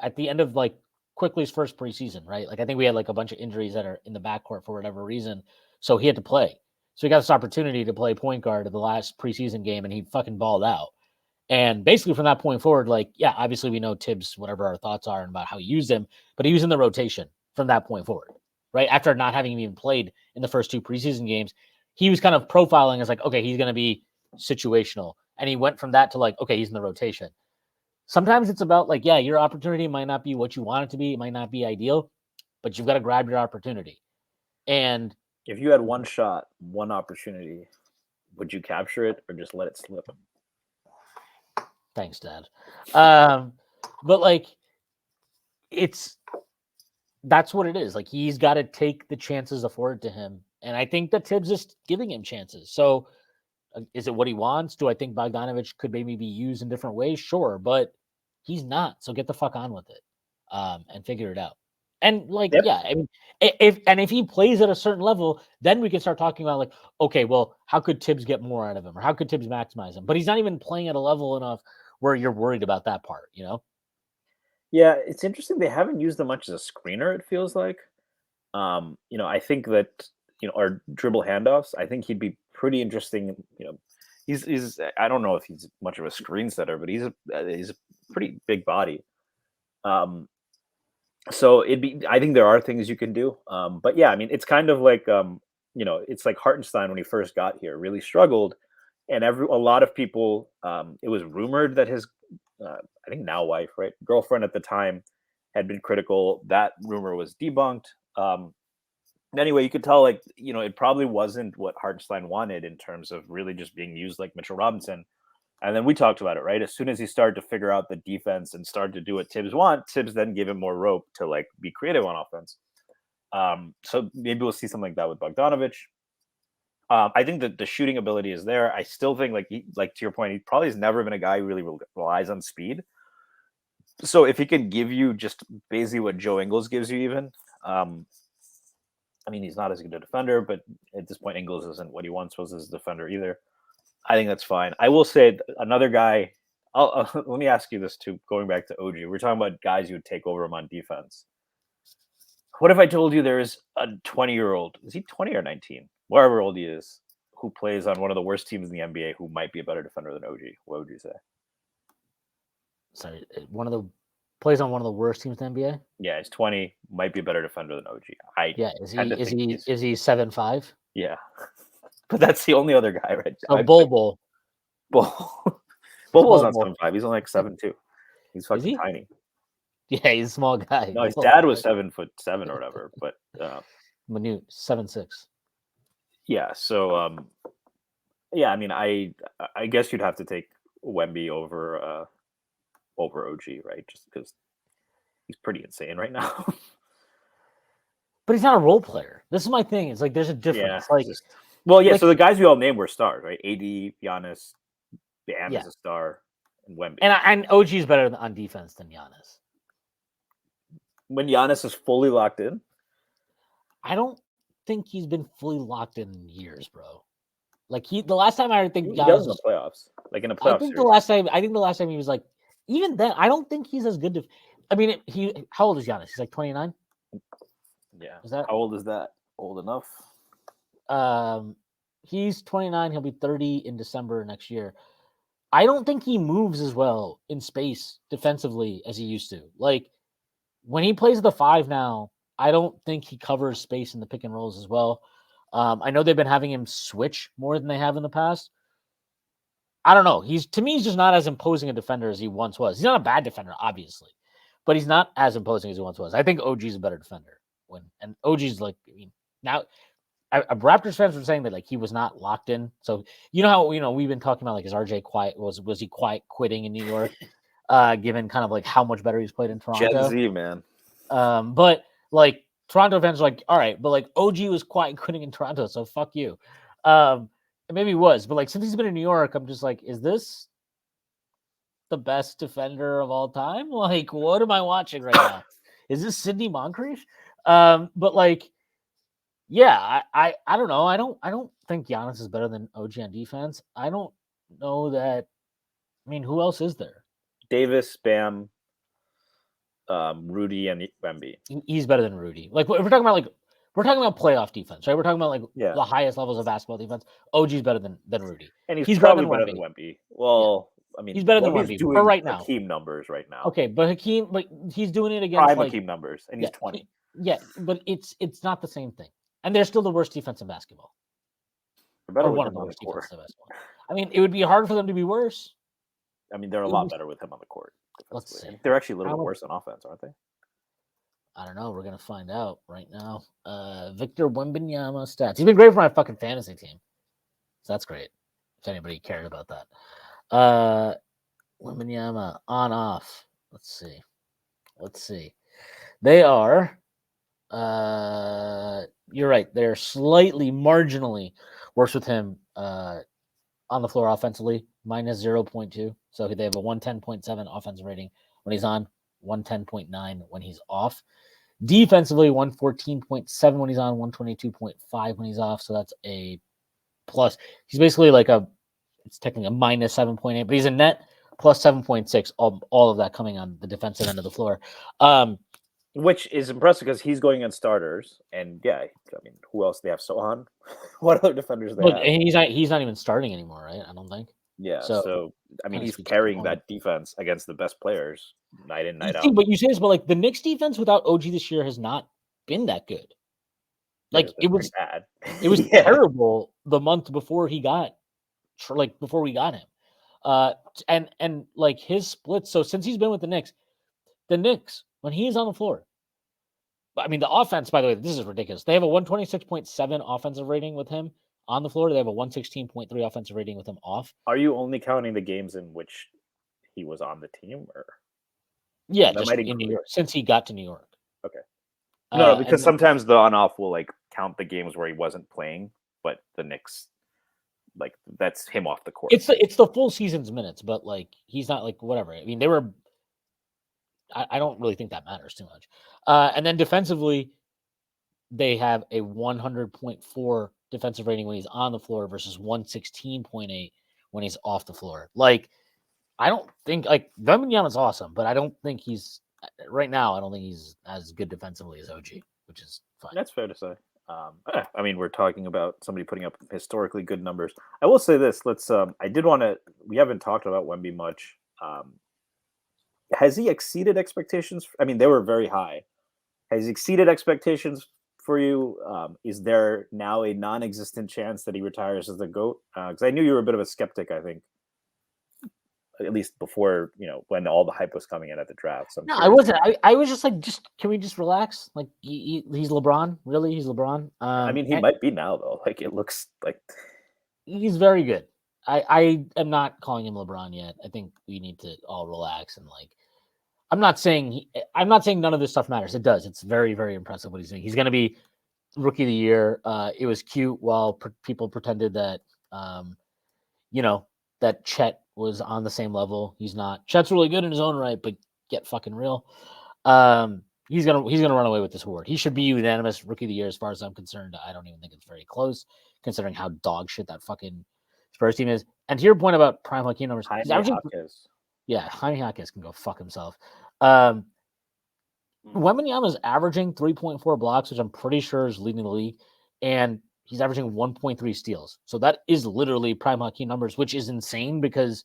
at the end of like Quickly's first preseason, right? Like I think we had like a bunch of injuries that are in the backcourt for whatever reason, so he had to play. So he got this opportunity to play point guard at the last preseason game, and he fucking balled out. And basically from that point forward, like, yeah, obviously we know Tibbs, whatever our thoughts are about how he used him, but he was in the rotation from that point forward, right? After not having even played in the first 2 preseason games, he was kind of profiling as like, okay, he's going to be situational. And he went from that to like, okay, he's in the rotation. Sometimes it's about like, yeah, your opportunity might not be what you want it to be. It might not be ideal, but you've got to grab your opportunity. And if you had one shot, one opportunity, would you capture it or just let it slip? Thanks, Dad. But like, that's what it is. Like he's got to take the chances afforded to him. And I think that Tibbs is giving him chances. So is it what he wants? Do I think Bogdanović could maybe be used in different ways? Sure, but he's not. So get the fuck on with it and figure it out. And like, Yep. yeah, I mean, if he plays at a certain level, then we can start talking about like, okay, well, how could Tibbs get more out of him, or how could Tibbs maximize him? But he's not even playing at a level enough where you're worried about that part, you know? Yeah, it's interesting. They haven't used him much as a screener. It feels like. I think that our dribble handoffs. I think he'd be pretty interesting. He's. I don't know if he's much of a screen setter, but he's a pretty big body. So it'd be. I think there are things you can do. But yeah, I mean, it's kind of like it's like Hartenstein when he first got here really struggled, and a lot of people. It was rumored that his, I think now wife, right, girlfriend at the time, had been critical. That rumor was debunked. Anyway, you could tell, like, it probably wasn't what Hartenstein wanted in terms of really just being used like Mitchell Robinson. And then we talked about it, right? As soon as he started to figure out the defense and started to do what Tibbs Tibbs then gave him more rope to like be creative on offense. So maybe we'll see something like that with Bogdanovich. I think that the shooting ability is there. I still think, like to your point, he probably has never been a guy who really relies on speed. So if he can give you just basically what Joe Ingles gives you, even, I mean, he's not as good a defender, but at this point, Ingles isn't what he once was as a defender either. I think that's fine. I will say another guy. Let me ask you this too. Going back to OG, we're talking about guys who would take over him on defense. What if I told you there is a 20-year-old? Is he 20 or 19? Whatever old he is, who plays on one of the worst teams in the NBA, who might be a better defender than OG? What would you say? Sorry, plays on one of the worst teams in the NBA. Yeah, he's 20, might be a better defender than OG. Is he 7'5"? Yeah, but that's the only other guy, right? So Bol. Bol's not 7'5". He's only like 7'2". He's fucking tiny. Yeah, he's a small guy. No, his dad was 7'7" or whatever, but Minute 7'6". Yeah, so yeah, I mean, I guess you'd have to take Wemby over OG, right? Just because he's pretty insane right now. But he's not a role player. This is my thing. It's like there's a difference. Yeah, so the guys we all named were stars, right? AD, Giannis, Bam is a star, and Wemby. And OG is better on defense than Giannis. When Giannis is fully locked in? I don't think he's been fully locked in years, bro. Like the last time I think he does in the playoffs. Like in a playoff series. the last time he was like, even then, I don't think he's as good. I mean, how old is Giannis? He's like 29. Yeah. How old is that? Old enough? He's 29. He'll be 30 in December next year. I don't think he moves as well in space defensively as he used to. Like when he plays the 5 now, I don't think he covers space in the pick and rolls as well. I know they've been having him switch more than they have in the past. I don't know. To me, he's just not as imposing a defender as he once was. He's not a bad defender, obviously, but he's not as imposing as he once was. I think OG's a better defender. And OG's like, I mean, now Raptors fans were saying that like he was not locked in. So you know how we've been talking about like is RJ quiet? Was he quiet quitting in New York? Given kind of like how much better he's played in Toronto. Gen Z, man. But like Toronto fans are like, all right, but like OG was quiet quitting in Toronto, so fuck you. Maybe he was, but like since he's been in New York, I'm just like, is this the best defender of all time? Like, what am I watching right now? Is this Sidney Moncrief? But like, yeah, I don't know. I don't think Giannis is better than OG on defense. I don't know that. I mean, who else is there? Davis, Bam, Rudy, and Wemby. He's better than Rudy. Like we're talking about playoff defense, right? We're talking about like the highest levels of basketball defense. OG's better than Rudy, and he's probably better than Wemby. Well, I mean, he's better than Wemby for right now. Hakeem numbers right now. Okay, but he's doing it against prime Hakeem numbers, and he's 20. But it's not the same thing, and they're still the worst defense in basketball. Or one of the worst defenses in basketball. I mean, it would be hard for them to be worse. I mean, they're a lot better with him on the court. Let's see. They're actually a little bit worse on offense, aren't they? I don't know. We're gonna find out right now. Victor Wembanyama stats. He's been great for my fucking fantasy team, so that's great. If anybody cared about that, Wembanyama on off. Let's see. They are. You're right. They're slightly, marginally worse with him on the floor offensively, minus 0.2. So they have a 110.7 offensive rating when he's on, 110.9 when he's off. Defensively, 114.7 when he's on, 122.5 when he's off. So that's a plus. He's basically like it's technically a minus 7.8, but he's a net plus 7.6. All of that coming on the defensive end of the floor. Which is impressive because he's going against starters, and yeah, I mean, who else they have? Sohan. What other defenders they have? He's not even starting anymore, right? I don't think. Yeah, so I mean, he's speaks carrying to the that defense against the best players night in, night See, out. but you say this, but like the Knicks defense without OG this year has not been that good. Like It was bad. It was terrible the month before he got, before we got him. And like his splits. So since he's been with the Knicks when he is on the floor, I mean the offense. By the way, this is ridiculous. They have a 126.7 offensive rating with him on the floor. They have a 116.3 offensive rating with him off. Are you only counting the games in which he was on the team, or yeah, just in New York since he got to New York? Okay. No, because sometimes the on-off will like count the games where he wasn't playing, but the Knicks, like that's him off the court. It's the full season's minutes, but like he's not like whatever. I mean, they were. I don't really think that matters too much. And then defensively, they have a 100.4 defensive rating when he's on the floor versus 116.8 when he's off the floor. Like, I don't think like Wembanyama's awesome, but I don't think he's right now. I don't think he's as good defensively as OG, which is fine. That's fair to say. I mean, we're talking about somebody putting up historically good numbers. I will say this. Let's. I did want to. We haven't talked about Wemby much. Has he exceeded expectations? I mean, they were very high. Has he exceeded expectations for you? Is there now a non-existent chance that he retires as the GOAT? Because I knew you were a bit of a skeptic, I think, at least before, when all the hype was coming in at the draft. So no, I wasn't. I was just like, can we just relax? Like, he's LeBron. Really? He's LeBron. I mean, he might be now, though. Like, it looks like he's very good. I am not calling him LeBron yet. I think we need to all relax and like. I'm not saying none of this stuff matters. It does. It's very, very impressive what he's doing. He's going to be rookie of the year. It was cute while people pretended that, that Chet was on the same level. He's not. Chet's really good in his own right, but get fucking real. He's gonna run away with this award. He should be unanimous rookie of the year as far as I'm concerned. I don't even think it's very close, considering how dog shit that fucking Spurs team is. And to your point about prime Hakeem numbers, he's averaging. Yeah, Jaime Jaquez can go fuck himself. Wembanyama is averaging 3.4 blocks, which I'm pretty sure is leading the league, and he's averaging 1.3 steals. So that is literally prime Hakeem numbers, which is insane because,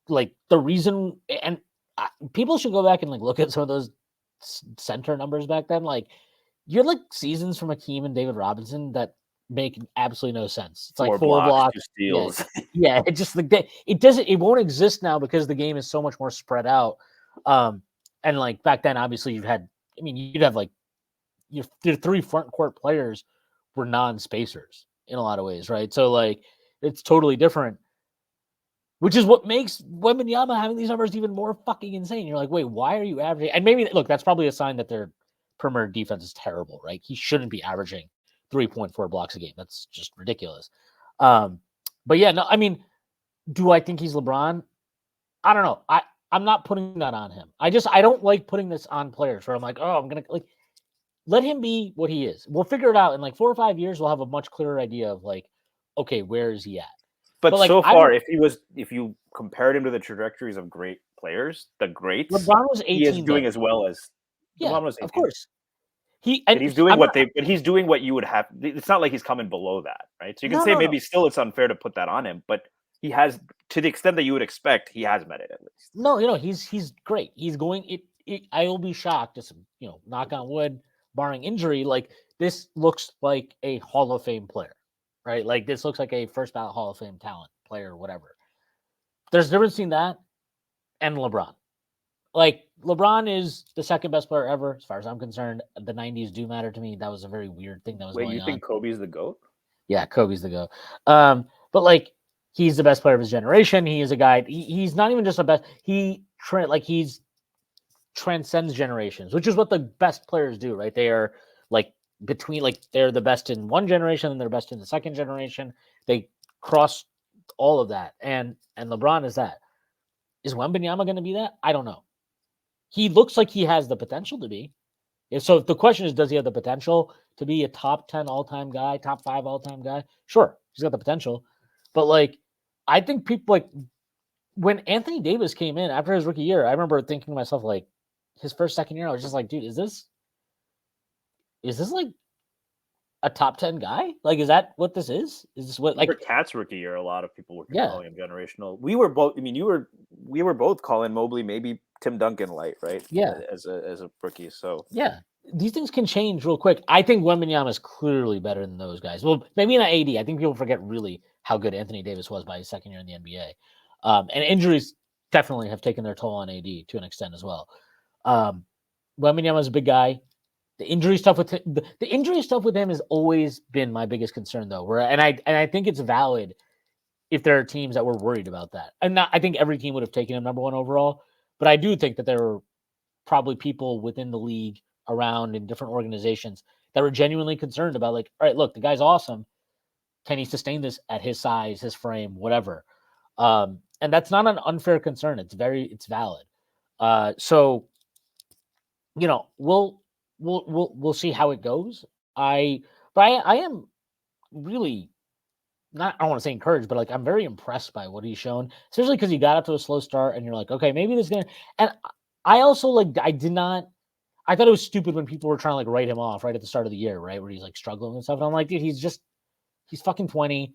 like, the reason and people should go back and like look at some of those center numbers back then. Like, you're like seasons from Hakeem and David Robinson that make absolutely no sense. It's like four blocks, 2 steals. Yeah, it just like it won't exist now because the game is so much more spread out. And like back then, obviously you'd have like your 3 front court players were non-spacers in a lot of ways, right? So like it's totally different, which is what makes Wembanyama having these numbers even more fucking insane. You're like, wait, why are you averaging? And maybe look, that's probably a sign that their perimeter defense is terrible, right? He shouldn't be averaging 3.4 blocks a game. That's just ridiculous. But yeah, no, I mean, do I think he's LeBron? I don't know. I'm not putting that on him. I don't like putting this on players where I'm like, oh, I'm going to like, let him be what he is. We'll figure it out in like 4 or 5 years. We'll have a much clearer idea of like, okay, where is he at? But like, so far, if you compared him to the trajectories of great players, the greats, LeBron was 18. He is doing as well as LeBron was 18. Of course. He's doing he's doing what you would have. It's not like he's coming below that, right? So you can say maybe still it's unfair to put that on him, but he has, to the extent that you would expect, he has met it at least. No, he's great. He's going. I will be shocked. Just knock on wood, barring injury. Like this looks like a Hall of Fame player, right? Like this looks like a first ballot Hall of Fame talent player, whatever. There's a difference between that and LeBron. Like LeBron is the second best player ever, as far as I'm concerned. The 90s do matter to me. That was a very weird thing that was going on. Wait, you think Kobe's the GOAT? Yeah, Kobe's the GOAT. But like he's the best player of his generation. He is a guy. He's not even just the best. He's transcends generations, which is what the best players do, right? They are like they're the best in one generation and they're best in the second generation. They cross all of that, and LeBron is that. Is Wembanyama going to be that? I don't know. He looks like he has the potential to be. So the question is, does he have the potential to be a top 10 all-time guy, top 5 all-time guy? Sure, he's got the potential. But like, I think people like when Anthony Davis came in after his rookie year, I remember thinking to myself, like, his first, second year, I was just like, dude, is this like a top 10 guy? Like, is that what this is? Is this what, like, For Cat's rookie year, a lot of people were yeah, calling him generational. We were both, I mean, we were both calling Mobley maybe Tim Duncan light, right? yeah, As a rookie. So yeah. These things can change real quick. I think Wembanyama is clearly better than those guys. Well, maybe not AD. I think people forget really how good Anthony Davis was by his second year in the NBA. And injuries definitely have taken their toll on AD to an extent as well. Wembanyama is a big guy. The injury stuff with him, the injury stuff with him has always been my biggest concern, though. And I think it's valid if there are teams that were worried about that. And I think every team would have taken him number one overall, but I do think that there are probably people within the league, around in different organizations, that were genuinely concerned about, like, all right, look, the guy's awesome. Can he sustain this at his size, his frame, whatever? And that's not an unfair concern. It's valid. So we'll see how it goes. I am really not, I don't want to say encouraged, but like I'm very impressed by what he's shown, especially because he got up to a slow start and you're like, okay, maybe this is gonna. And I also like I thought it was stupid when people were trying to like write him off right at the start of the year, right, where he's like struggling and stuff. And I'm like, dude, he's fucking 20.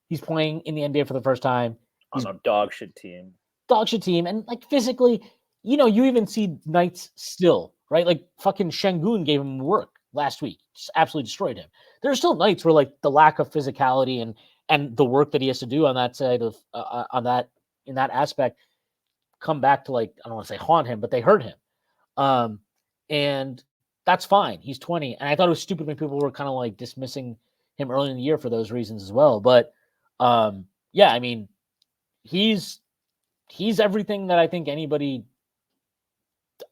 He's playing in the NBA for the first time. He's on a dog shit team. And like physically, you even see nights still, right? Like fucking Şengün gave him work last week, just absolutely destroyed him. There's still nights where like the lack of physicality and the work that he has to do on that side of in that aspect come back to, like, I don't want to say haunt him, but they hurt him. And that's fine. He's 20. And I thought it was stupid when people were kind of like dismissing him early in the year for those reasons as well. But yeah, I mean, he's everything that I think anybody.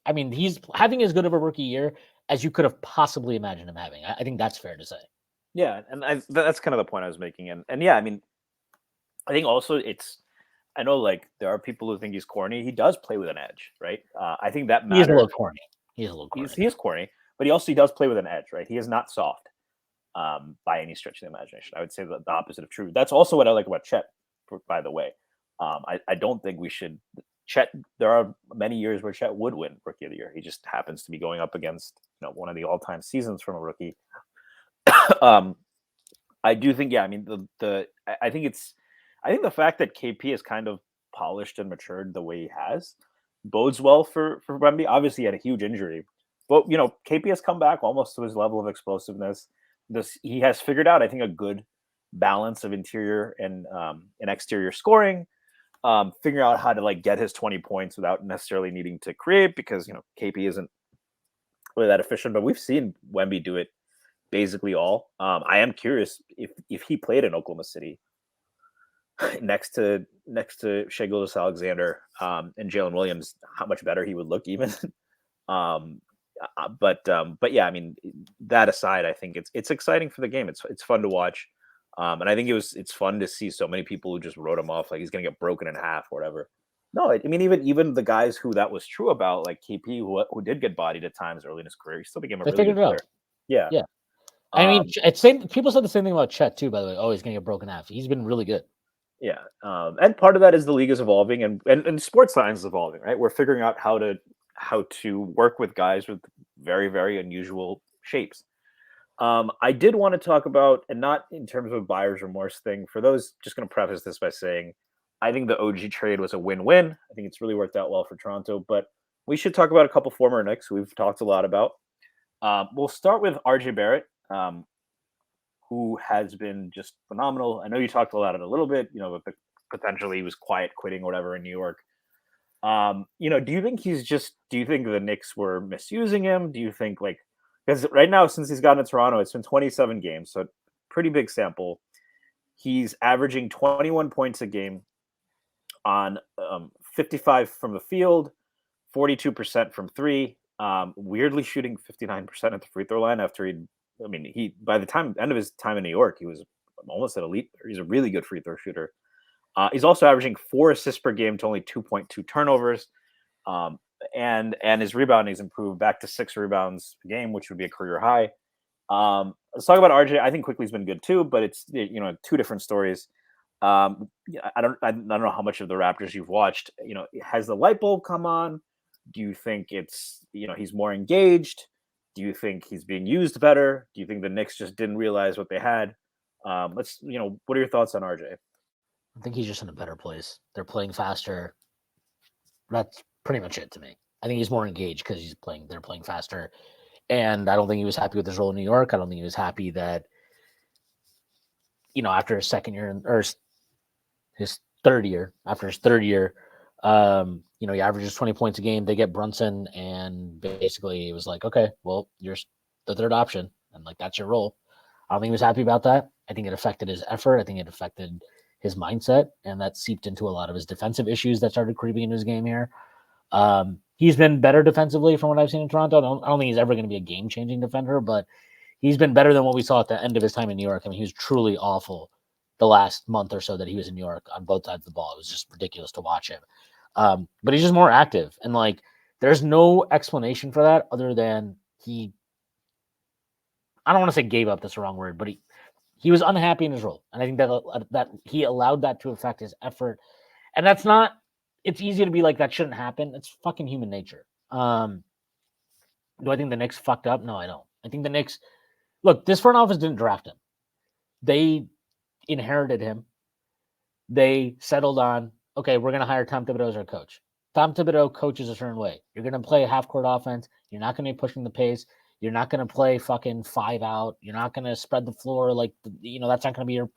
I mean, he's having as good of a rookie year as you could have possibly imagined him having. I think that's fair to say. Yeah, and that's kind of the point I was making. And yeah, I mean, I think also I know like there are people who think he's corny. He does play with an edge, right? I think that matters. He's a little corny. He is corny, but he does play with an edge, right? He is not soft by any stretch of the imagination. I would say the opposite of true. That's also what I like about Chet, by the way. I don't think we should. Chet, there are many years where Chet would win Rookie of the Year. He just happens to be going up against one of the all-time seasons from a rookie. I do think, yeah. I mean, I think the fact that KP is kind of polished and matured the way he has bodes well for Wemby. Obviously, he had a huge injury, but KP has come back almost to his level of explosiveness. He has figured out, I think, a good balance of interior and exterior scoring. Figuring out how to like get his 20 points without necessarily needing to create, because KP isn't really that efficient, but we've seen Wemby do it basically all. I am curious if he played in Oklahoma City next to Shai Gilgeous-Alexander and Jalen Williams, how much better he would look even. But yeah, I mean, that aside, I think it's exciting for the game. It's fun to watch. And I think it's fun to see so many people who just wrote him off like he's going to get broken in half or whatever. No, I mean, even the guys who that was true about, like KP, who did get bodied at times early in his career, he still became a really good player. Yeah. Yeah. I mean, people said the same thing about Chet too, by the way. Oh, he's going to get broken in half. He's been really good. Yeah. And part of that is the league is evolving and sports science is evolving, right? We're figuring out how to work with guys with very, very unusual shapes. I did want to talk about, and not in terms of a buyer's remorse thing, for those, just going to preface this by saying, I think the OG trade was a win-win. I think it's really worked out well for Toronto, but we should talk about a couple former Knicks who we've talked a lot about. We'll start with RJ Barrett, who has been just phenomenal. I know you talked about it a little bit, but potentially he was quiet quitting or whatever in New York. Do you think the Knicks were misusing him? Do you think because right now, since he's gotten to Toronto, it's been 27 games, so pretty big sample. He's averaging 21 points a game on 55 from the field, 42% from three, weirdly shooting 59% at the free throw line after by the end of his time in New York, he was almost an elite. He's a really good free throw shooter. He's also averaging 4 assists per game to only 2.2 turnovers. and his rebounding's improved back to 6 rebounds a game, which would be a career high. Let's talk about RJ. I think quickly's been good too, but it's 2 different stories. I don't know how much of the Raptors you've watched. Has the light bulb come on? Do you think it's he's more engaged? Do you think he's being used better? Do you think the Knicks just didn't realize what they had? What are your thoughts on RJ? I think he's just in a better place. They're playing faster. That's pretty much it to me. I think he's more engaged because they're playing faster. And I don't think he was happy with his role in New York. I don't think he was happy that, after his second year or his third year, he averages 20 points a game. They get Brunson, and basically it was like, okay, well, you're the third option, and like that's your role. I don't think he was happy about that. I think it affected his effort. I think it affected his mindset, and that seeped into a lot of his defensive issues that started creeping into his game here. He's been better defensively from what I've seen in Toronto. I don't think he's ever going to be a game-changing defender, but he's been better than what we saw at the end of his time in New York. I mean, he was truly awful the last month or so that he was in New York on both sides of the ball. It was just ridiculous to watch him. But he's just more active, and like there's no explanation for that other than I don't want to say gave up, that's the wrong word, but he was unhappy in his role. And I think that he allowed that to affect his effort. And that's not, it's easy to be like, that shouldn't happen. It's fucking human nature. Do I think the Knicks fucked up? No, I don't. I think the Knicks, look, this front office didn't draft him. They inherited him. They settled on, okay, we're going to hire Tom Thibodeau as our coach. Tom Thibodeau coaches a certain way. You're going to play a half-court offense. You're not going to be pushing the pace. You're not going to play fucking 5 out. You're not going to spread the floor. Like, that's not going to be your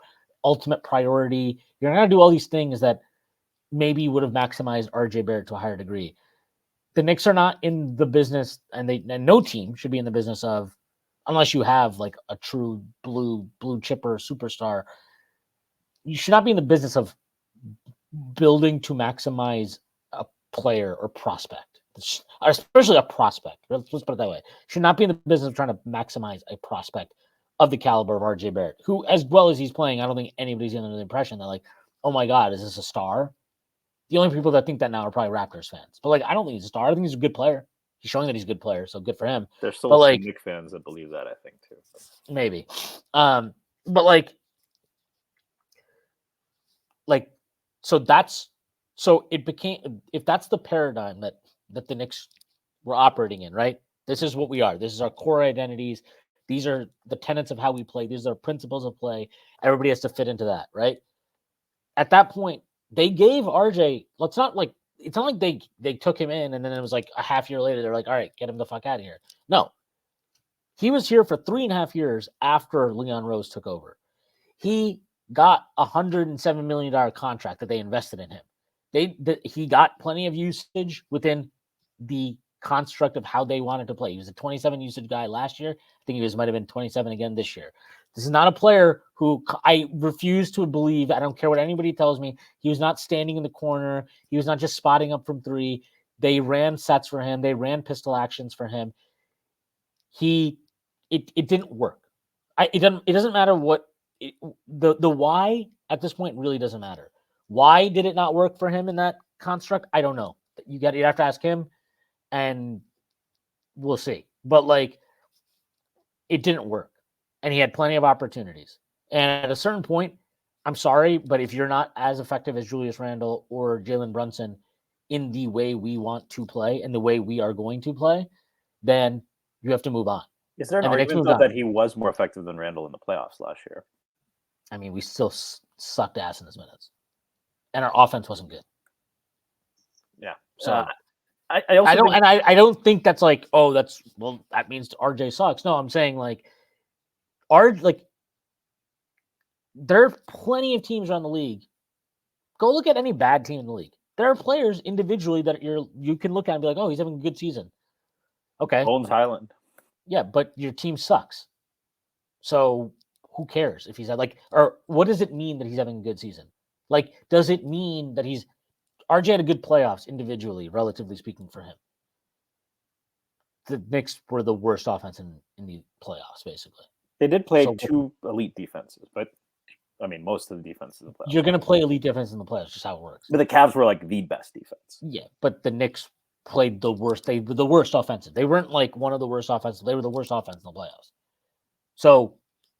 ultimate priority. You're going to do all these things that maybe would have maximized RJ Barrett to a higher degree. The Knicks are not in the business, and no team should be in the business of, unless you have like a true blue chipper superstar, you should not be in the business of building to maximize a player or prospect. Especially a prospect. Let's put it that way. Should not be in the business of trying to maximize a prospect of the caliber of RJ Barrett, who, as well as he's playing, I don't think anybody's under the impression that, like, oh my God, is this a star? The only people that think that now are probably Raptors fans. But, like, I don't think he's a star. I think he's a good player. He's showing that he's a good player, so good for him. There's still some Knicks fans that believe that, I think, too. Maybe. But, like, so it became, if that's the paradigm that the Knicks were operating in, right? This is what we are. This is our core identities. These are the tenets of how we play. These are principles of play. Everybody has to fit into that, right? At that point, they gave RJ, it's not like they took him in and then it was like a half year later, they're like, all right, get him the fuck out of here. No. He was here for 3.5 years after Leon Rose took over. He got a $107 million contract that they invested in him. He got plenty of usage within the construct of how they wanted to play. He was a 27 usage guy last year. I think he might have been 27 again this year. This is not a player who I refuse to believe. I don't care what anybody tells me. He was not standing in the corner. He was not just spotting up from 3. They ran sets for him. They ran pistol actions for him. It didn't work. It doesn't matter what the why at this point really doesn't matter. Why did it not work for him in that construct? I don't know. You'd have to ask him, and we'll see. But like, it didn't work, and he had plenty of opportunities. And at a certain point, I'm sorry, but if you're not as effective as Julius Randle or Jalen Brunson in the way we want to play and the way we are going to play, then you have to move on. Is there an argument though that he was more effective than Randle in the playoffs last year? I mean, we still sucked ass in his minutes, and our offense wasn't good. Yeah. So I don't think that's like, oh, that means RJ sucks. No, I'm saying like, there are plenty of teams around the league. Go look at any bad team in the league. There are players individually that you can look at and be like, oh, he's having a good season. Okay. Bones Highland. Yeah, but your team sucks. So who cares if he's or what does it mean that he's having a good season? Like, does it mean that RJ had a good playoffs individually, relatively speaking, for him? The Knicks were the worst offense in the playoffs, basically. They did play 2 elite defenses, but I mean, most of the defenses in the playoffs. You're going to play elite defense in the playoffs, just how it works. But the Cavs were like the best defense. Yeah, but the Knicks played the worst. They were the worst offensive. They weren't like one of the worst offenses. They were the worst offense in the playoffs. So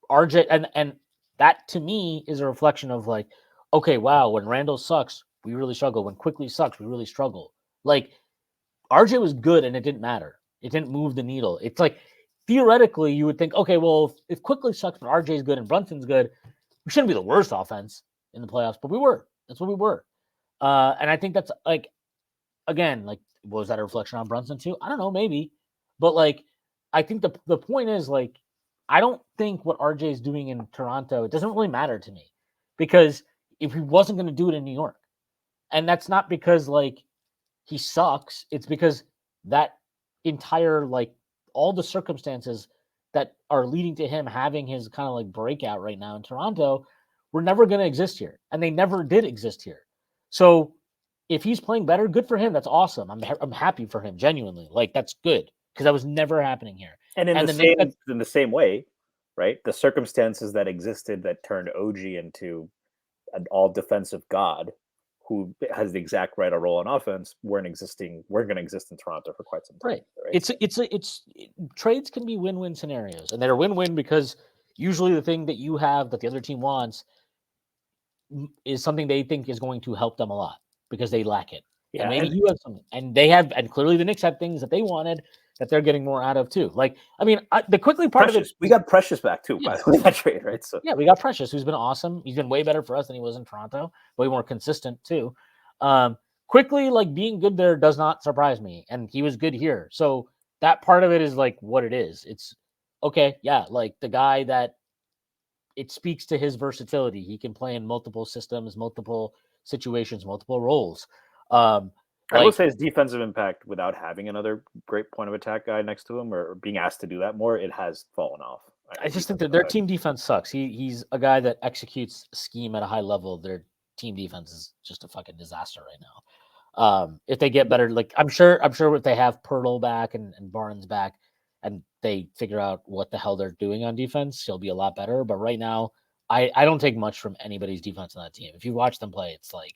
RJ and that to me is a reflection of like, okay, wow, when Randle sucks, we really struggle. When Quickly sucks, we really struggle. Like RJ was good and it didn't matter. It didn't move the needle. It's like theoretically you would think, okay, well, if Quickly sucks but RJ's good and Brunson's good, we shouldn't be the worst offense in the playoffs, but we were. That's what we were. And I think that's like, again, like, was that a reflection on Brunson too? I don't know, maybe. But like, I think the point is like, I don't think what RJ is doing in Toronto, it doesn't really matter to me because if he wasn't going to do it in New York, and that's not because like he sucks, it's because that entire like all the circumstances that are leading to him having his kind of like breakout right now in Toronto were never going to exist here, and they never did exist here. So if he's playing better, good for him. That's awesome. I'm happy for him, genuinely. Like that's good because that was never happening here. And in the same way, right? The circumstances that existed that turned OG into an all defensive god who has the exact right to roll on offense weren't going to exist in Toronto for quite some time. Right. Trades can be win-win scenarios, and they're win-win because usually the thing that you have that the other team wants is something they think is going to help them a lot because they lack it. Yeah, and maybe you have something, and clearly the Knicks have things that they wanted that they're getting more out of too. Like, I mean, the Quickly part Precious. of it, we got Precious back too, by the way, that trade, right? So yeah, we got Precious, who's been awesome. He's been way better for us than he was in Toronto, way more consistent too. Quickly, like being good there does not surprise me, and he was good here. So that part of it is like what it is. It's okay, yeah, like the guy that it speaks to his versatility. He can play in multiple systems, multiple situations, multiple roles. I will say his defensive impact without having another great point of attack guy next to him or being asked to do that more, it has fallen off. I just think that their team defense sucks. He's a guy that executes scheme at a high level. Their team defense is just a fucking disaster right now. If they get better, like I'm sure if they have Pirtle back and Barnes back and they figure out what the hell they're doing on defense, he'll be a lot better. But right now, I don't take much from anybody's defense on that team. If you watch them play, it's like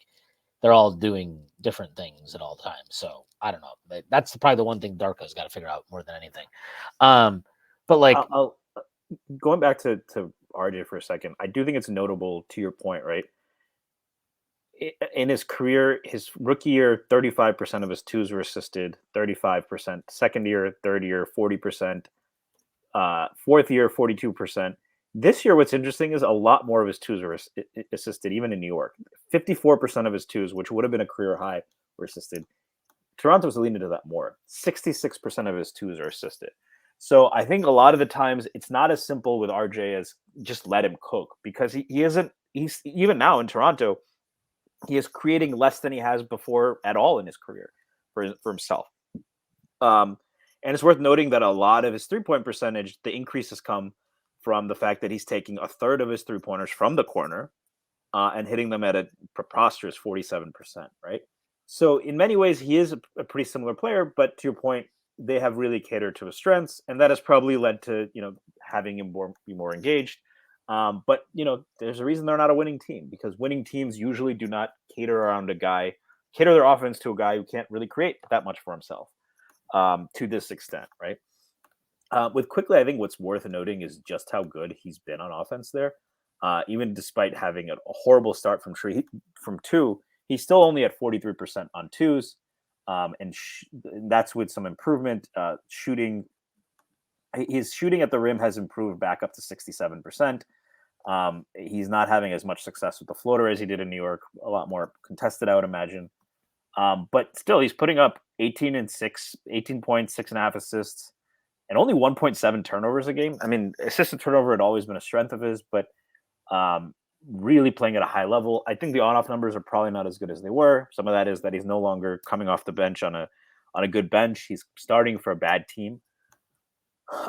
they're all doing different things at all times. So I don't know. That's probably the one thing Darko's got to figure out more than anything. But like going back to RJ for a second, I do think it's notable to your point, right? In his career, his rookie year, 35% of his twos were assisted, 35%. Second year, third year, 40%. Fourth year, 42%. This year, what's interesting is a lot more of his twos were assisted, even in New York. 54% of his twos, which would have been a career high, were assisted. Toronto's leaning to that more. 66% of his twos are assisted. So I think a lot of the times it's not as simple with RJ as just let him cook because he isn't. He's even now in Toronto, he is creating less than he has before at all in his career for himself. And it's worth noting that a lot of his 3-point percentage, the increase has come from the fact that he's taking a third of his 3-pointers from the corner and hitting them at a preposterous 47%, right? So in many ways, he is a pretty similar player, but to your point, they have really catered to his strengths, and that has probably led to, having him be more engaged. But, there's a reason they're not a winning team because winning teams usually do not cater their offense to a guy who can't really create that much for himself to this extent, right? With Quickly, I think what's worth noting is just how good he's been on offense there. Even despite having a horrible start from two, he's still only at 43% on twos. And that's with some improvement. His shooting at the rim has improved back up to 67%. He's not having as much success with the floater as he did in New York. A lot more contested, I would imagine. But still, he's putting up 18 points, 6.5 assists, and only 1.7 turnovers a game. I mean, assist to turnover had always been a strength of his, but really playing at a high level. I think the on-off numbers are probably not as good as they were. Some of that is that he's no longer coming off the bench on a good bench. He's starting for a bad team.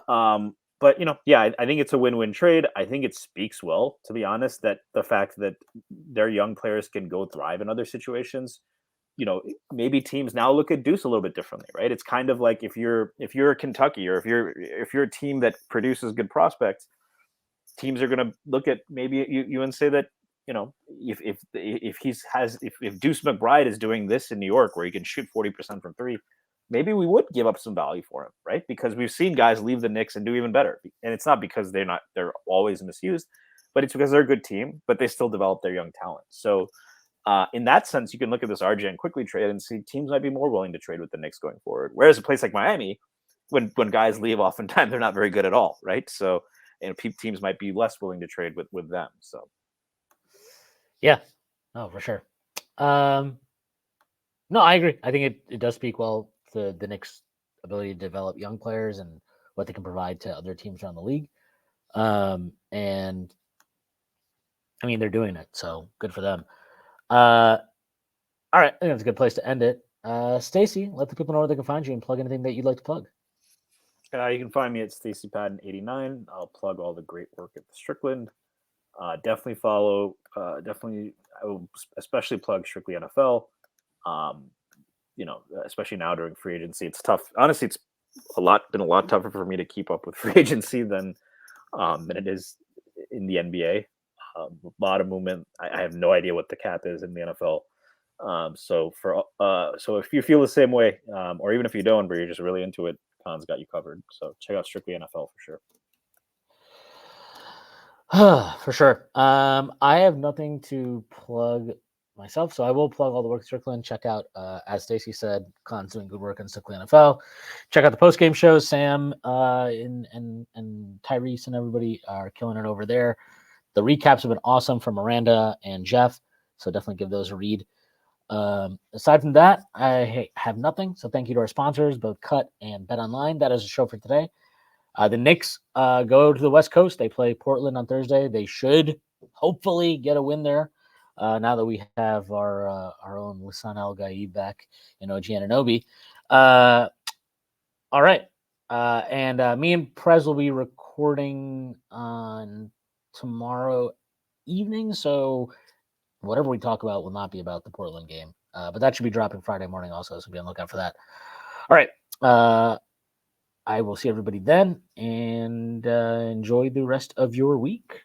But I think it's a win-win trade. I think it speaks well, to be honest, that the fact that their young players can go thrive in other situations. Maybe teams now look at Deuce a little bit differently, right? It's kind of like if you're Kentucky or if you're a team that produces good prospects, teams are going to look at maybe you and say that if Deuce McBride is doing this in New York where he can shoot 40% from three, maybe we would give up some value for him, right? Because we've seen guys leave the Knicks and do even better. And it's not because they're always misused, but it's because they're a good team, but they still develop their young talent. So in that sense, you can look at this RJ and quickly trade and see teams might be more willing to trade with the Knicks going forward. Whereas a place like Miami, when guys leave, oftentimes they're not very good at all, right? So teams might be less willing to trade with them. So Yeah, no, for sure. No, I agree. I think it does speak well to the Knicks' ability to develop young players and what they can provide to other teams around the league. And I mean, they're doing it, so good for them. All right, I think that's a good place to end it. Stacy, let the people know where they can find you and plug anything that you'd like to plug. you can find me at StacyPadden89. I'll plug all the great work at the Strickland. Definitely follow. Definitely, I will especially plug Strictly NFL. Especially now during free agency, it's tough. Honestly, it's been a lot tougher for me to keep up with free agency than it is in the NBA. A lot of movement. I have no idea what the cap is in the NFL. So if you feel the same way, or even if you don't, but you're just really into it, Khan's got you covered. So check out Strictly NFL for sure. For sure. I have nothing to plug myself, so I will plug all the work Strickland. Check out, as Stacy said, Khan's doing good work on Strictly NFL. Check out the post game shows. Sam and Tyrese and everybody are killing it over there. The recaps have been awesome from Miranda and Jeff, so definitely give those a read. Aside from that, I have nothing. So thank you to our sponsors, both Cut and Bet Online. That is the show for today. The Knicks go to the West Coast. They play Portland on Thursday. They should hopefully get a win there. Now that we have our own Lisan El Gaib back in OG Anunoby. All right. And me and Prez will be recording on tomorrow evening. So whatever we talk about will not be about the Portland game. But that should be dropping Friday morning also. So be on the lookout for that. All right. I will see everybody then, and enjoy the rest of your week.